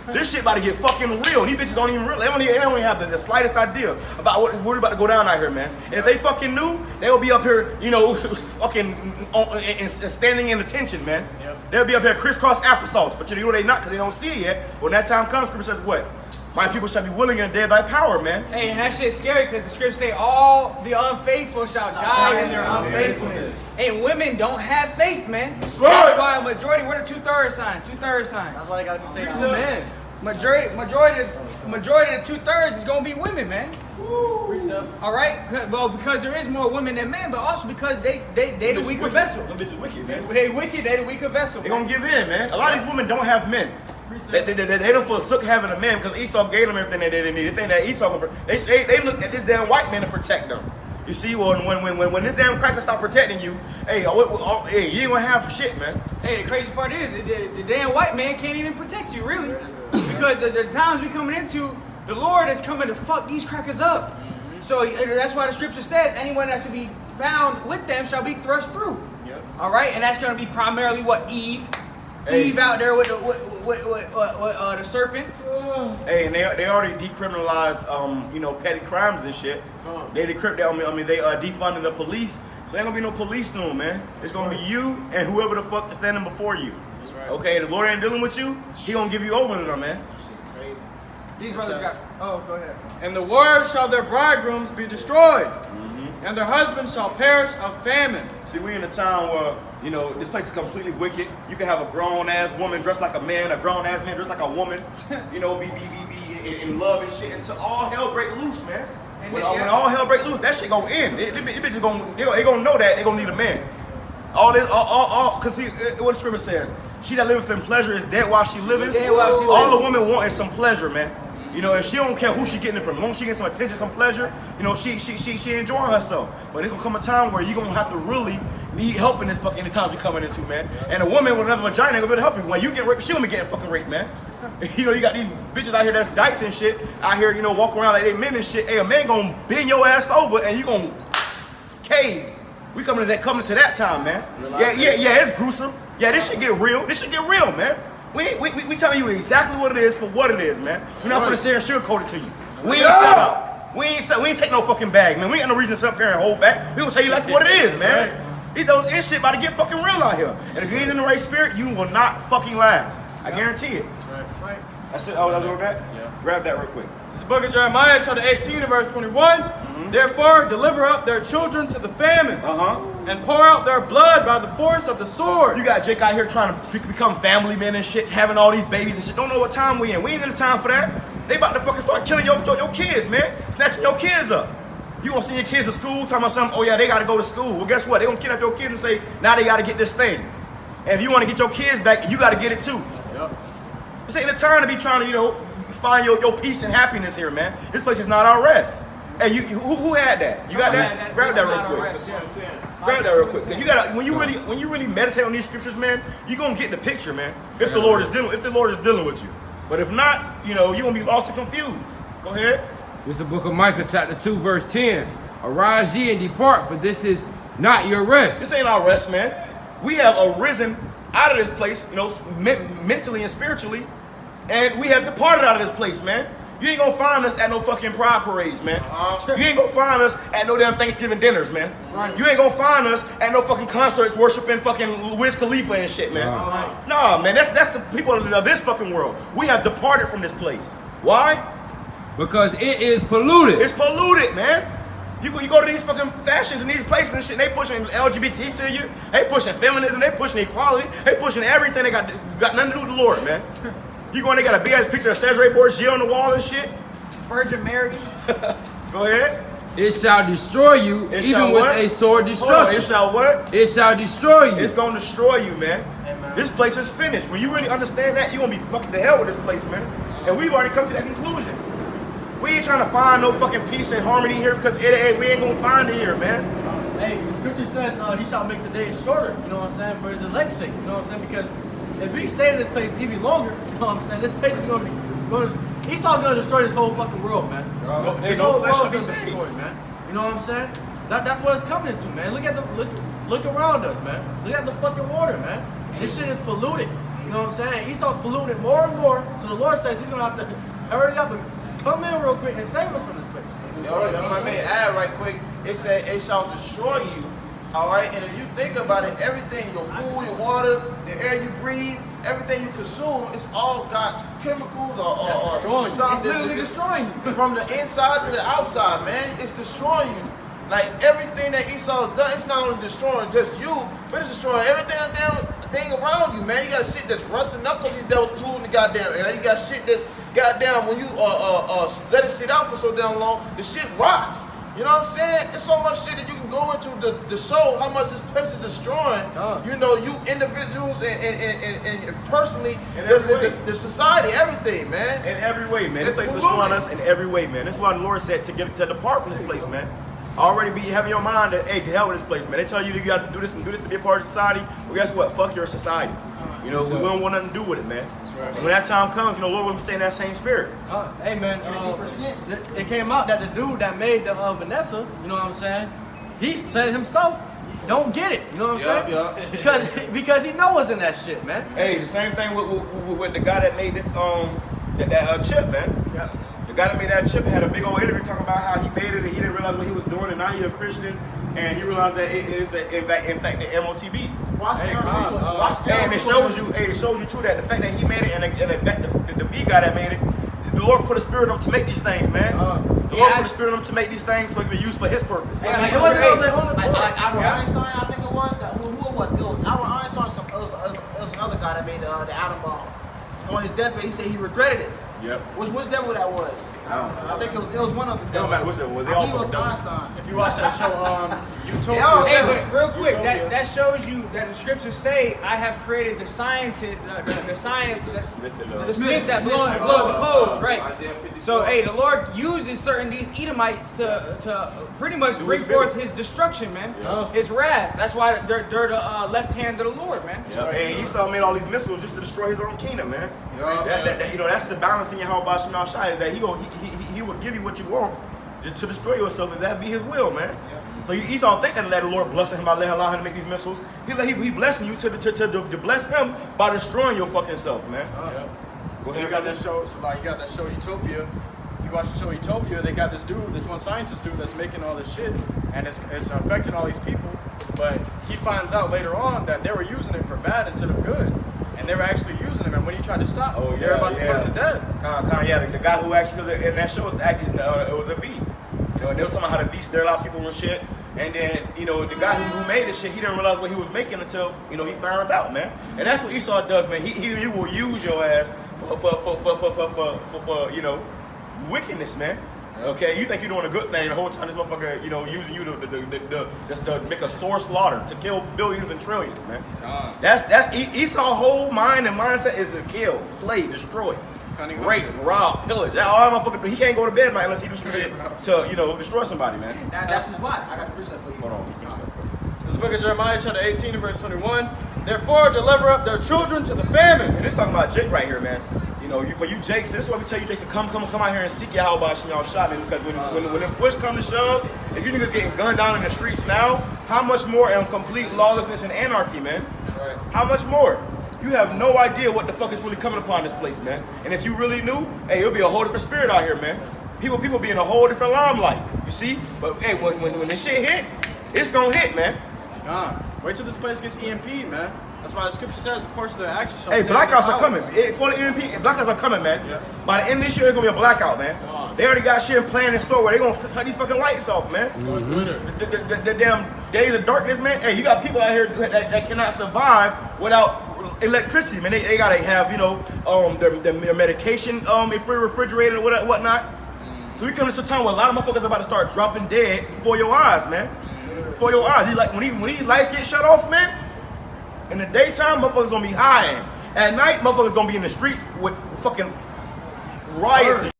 This shit about to get fucking real. These bitches don't even realize. They don't even have the slightest idea about what we're about to go down out here, man. And if they fucking knew, they'll be up here, you know, fucking and standing in attention, man. Yep. They'll be up here crisscross applesauce, but you know they not because they don't see it yet. When that time comes, Scripture says what? My people shall be willing in the day of thy power, man. Hey, and that shit's scary because the Scripture say all the unfaithful shall die in their unfaithfulness. Hey, women don't have faith, man. That's why a majority, we're the 2/3 sign. 2/3 sign. That's why they gotta be saved from men. Majority of the 2/3 is gonna be women, man. All right, well, because there is more women than men, but also because they the weaker vessel. Them bitches wicked, man. They wicked, they the weaker vessel. They gonna give in, man. A lot of these women don't have men. They don't forsook having a man because Esau gave them everything that they didn't need. They think that Esau, they looked at this damn white man to protect them. You see, when this damn cracker stop protecting you, hey, you ain't gonna have shit, man. Hey, the crazy part is the damn white man can't even protect you, really, because the times we coming into, the Lord is coming to fuck these crackers up. So that's why the Scripture says anyone that should be found with them shall be thrust through. Yep. All right, and that's gonna be primarily what Eve. Hey. Eve out there with the serpent. Hey, and they already decriminalized, you know, petty crimes and shit. They defunded the police. So ain't gonna be no police soon, man. It's gonna be you and whoever the fuck is standing before you. That's right. Okay, the Lord ain't dealing with you. He gonna give you over to them, man. These brothers got. Oh, go ahead. And the word shall their bridegrooms be destroyed, and their husbands shall perish of famine. See, we in a time where, you know, this place is completely wicked. You can have a grown-ass woman dressed like a man, a grown-ass man dressed like a woman, you know, be in love and shit, until all hell break loose, man. When all hell break loose, that shit gonna end. They gonna know that they gonna need a man. Cause see, what the Scripture says, she that liveth in pleasure is dead while she living. All the woman want is some pleasure, man. You know, and she don't care who she getting it from. As long as she gets some attention, some pleasure, you know, she enjoying herself. But it's gonna come a time where you're gonna have to really need help in this fucking times we coming into, man. And a woman with another vagina ain't gonna be able to help you. When you get raped, she gonna be getting fucking raped, man. You know, you got these bitches out here that's dykes and shit, out here, you know, walk around like they men and shit. Hey, a man gonna bend your ass over and you gonna cave. We coming to that time, man. Yeah, it's gruesome. Yeah, this shit get real. This shit get real, man. We telling you exactly what it is for what it is, man. We're not gonna sit and sugarcoat it to you. We ain't sell out. We ain't take no fucking bag, man. We ain't got no reason to sit up here and hold back. We gonna tell you like what it is, man. This shit about to get fucking real out here. And if you ain't in the right spirit, you will not fucking last. I guarantee it. That's right. That's it. Oh, doing that? Yeah. Grab that real quick. This book of Jeremiah, chapter 18, and verse 21. Therefore, deliver up their children to the famine, and pour out their blood by the force of the sword. You got Jake out here trying to become family men and shit, having all these babies and shit. Don't know what time we in. We ain't in the time for that. They about to fucking start killing your kids, man. Snatching your kids up. You gonna send your kids to school, talking about something, oh yeah, they gotta go to school. Well, guess what? They gonna kidnap your kids and say, now they gotta get this thing. And if you wanna get your kids back, you gotta get it too. Yep. This ain't the time to be trying to, you know, find your peace and happiness here, man. This place is not our rest. Hey, who had that? You got that? Grab that real quick. Grab that real quick. Cause you gotta, when you really meditate on these scriptures, man, you gonna get the picture, man. If the Lord is dealing with you. But if not, you know, you gonna be lost and confused. Go ahead. This is the book of Micah, chapter 2, verse 10. Arise ye and depart, for this is not your rest. This ain't our rest, man. We have arisen out of this place, you know, mentally and spiritually, and we have departed out of this place, man. You ain't gonna find us at no fucking pride parades, man. You ain't gonna find us at no damn Thanksgiving dinners, man. Right. You ain't gonna find us at no fucking concerts worshiping fucking Wiz Khalifa and shit, man. Right. Nah, man, that's the people of this fucking world. We have departed from this place. Why? Because it is polluted. It's polluted, man. You go to these fucking fashions and these places and shit, they pushing LGBT to you, they pushing feminism, they pushing equality, they pushing everything. They got nothing to do with the Lord, man. You go and they got a big ass picture of Cesare Borgia on the wall and shit. Virgin Mary. Go ahead. It shall destroy you, even with a sword destruction. It shall what? It shall destroy you. It's gonna destroy you, man. This place is finished. When you really understand that, you're gonna be fucking to hell with this place, man. And we've already come to that conclusion. We ain't trying to find no fucking peace and harmony here because we ain't gonna find it here, man. Hey, the scripture says he shall make the days shorter, you know what I'm saying, for his elect's sake, you know what I'm saying? Because if we stay in this place even longer, you know what I'm saying, this place is gonna be Esau's gonna destroy this whole fucking world, man. There's no flesh to be saved, man. You know what I'm saying? That's what it's coming to, man. Look around us, man. Look at the fucking water, man. This shit is polluted. You know what I'm saying? Esau's polluted more and more. So the Lord says he's gonna have to hurry up and come in real quick and save us from this place. Alright, that's what I mean. Add right quick. It said it shall destroy you. Alright, and if you think about it, everything, your food, your water, the air you breathe, everything you consume, it's all got chemicals or something. It's literally destroying you. From the inside to the outside, man. It's destroying you. Like everything that Esau's done, it's not only destroying just you, but it's destroying everything thing around you, man. You got shit that's rusting up because these devils polluting the goddamn air. You got shit that's goddamn when you let it sit out for so damn long, the shit rots. You know what I'm saying? There's so much shit that you can go into to show how much this place is destroying. You know, you individuals and personally, the society, everything, man. In every way, man. This place is destroying us in every way, man. That's why the Lord said to depart from this place, man. Already be having your mind that, hey, to hell with this place, man. They tell you that you got to do this and do this to be a part of society. Well, guess what? Fuck your society. You know, we don't want nothing to do with it, man. Right. When that time comes, you know, Lord will stay in that same spirit. Hey, man, it came out that the dude that made the Vanessa, you know what I'm saying? He said himself, don't get it. You know what I'm saying? Because he knows what's in that shit, man. Hey, the same thing with the guy that made this that chip, man. Yeah. The guy that made that chip had a big old interview talking about how he made it and he didn't realize what he was doing, and now he's a Christian and he realized that it is in fact the MOTB. And it shows you, too that the fact that he made it and in fact the V guy that made it, the Lord put a spirit on him to make these things, man. The Lord put a spirit on him to make these things so it can be used for His purpose. It wasn't Albert Einstein, I think it was. Who it was? It was Albert Einstein. It was another guy that made the atom bomb. On his deathbed, he said he regretted it. Yep. Which devil that was? I don't know. I think it was one of them. It don't matter which devil was. They all fucking devils. Einstein. If you watch that show, Utopia. Hey, but real quick, that shows you that the scriptures say, I have created the science that blow the clothes, right? So, hey, the Lord uses these Edomites to pretty much bring forth His destruction, man. His wrath. That's why they're the left hand of the Lord, man. And Esau made all these missiles just to destroy his own kingdom, man. You know, that's the balance in your whole Bashim Shai, is that he will give you what you want to destroy yourself if that be His will, man. So Esau think that the Lord blessing him by allowing him to make these missiles. He blessing you to bless him by destroying your fucking self, man. Go ahead. You got that show. So like you got that show Utopia. If you watch the show Utopia, they got this one scientist dude that's making all this shit, and it's affecting all these people. But he finds out later on that they were using it for bad instead of good. And they were actually using him, and when he tried to stop, they were about to put him to death. The guy who actually, in that show, it was a V. You know, and they were talking about how the V sterilized people and shit. And then, you know, the guy who made this shit, he didn't realize what he was making until, you know, he found out, man. And that's what Esau does, man. He will use your ass for you know, wickedness, man. Okay, you think you're doing a good thing the whole time this motherfucker, you know, using you to make a sore slaughter, to kill billions and trillions, man. That's Esau's whole mind and mindset is to kill, slay, destroy, rape, rob, pillage. That all motherfucker. He can't go to bed at night unless he do some shit to, you know, destroy somebody, man. That's his lot. I got the precept for you. Hold on. This is the book of Jeremiah, chapter 18, verse 21. Therefore, deliver up their children to the famine. And this talking about Jake right here, man. You know, for you Jakes, this is why we tell you Jakes to come out here and seek your Bashim Shai, man. Because when the push comes to shove, if you niggas getting gunned down in the streets now, how much more in complete lawlessness and anarchy, man? Right. How much more? you have no idea what the fuck is really coming upon this place, man. And if you really knew, hey, it'll be a whole different spirit out here, man. People be in a whole different limelight, you see? But hey, when this shit hit, it's gonna hit, man. Wait till this place gets EMP'd, man. That's why the scripture says the course of their action shall Hey, stand blackouts for are coming. For the EMP, blackouts are coming, man. Yeah. By the end of this year, it's gonna be a blackout, man. They already got shit planned in store where they gonna cut these fucking lights off, man. The damn days of darkness, man. Hey, you got people out here that cannot survive without electricity, man. They gotta have, you know, their medication refrigerated or whatnot. So we come to some time where a lot of motherfuckers are about to start dropping dead before your eyes, man. Before your eyes. When these lights get shut off, man, in the daytime, motherfuckers gonna be high. At night, motherfuckers gonna be in the streets with fucking riots and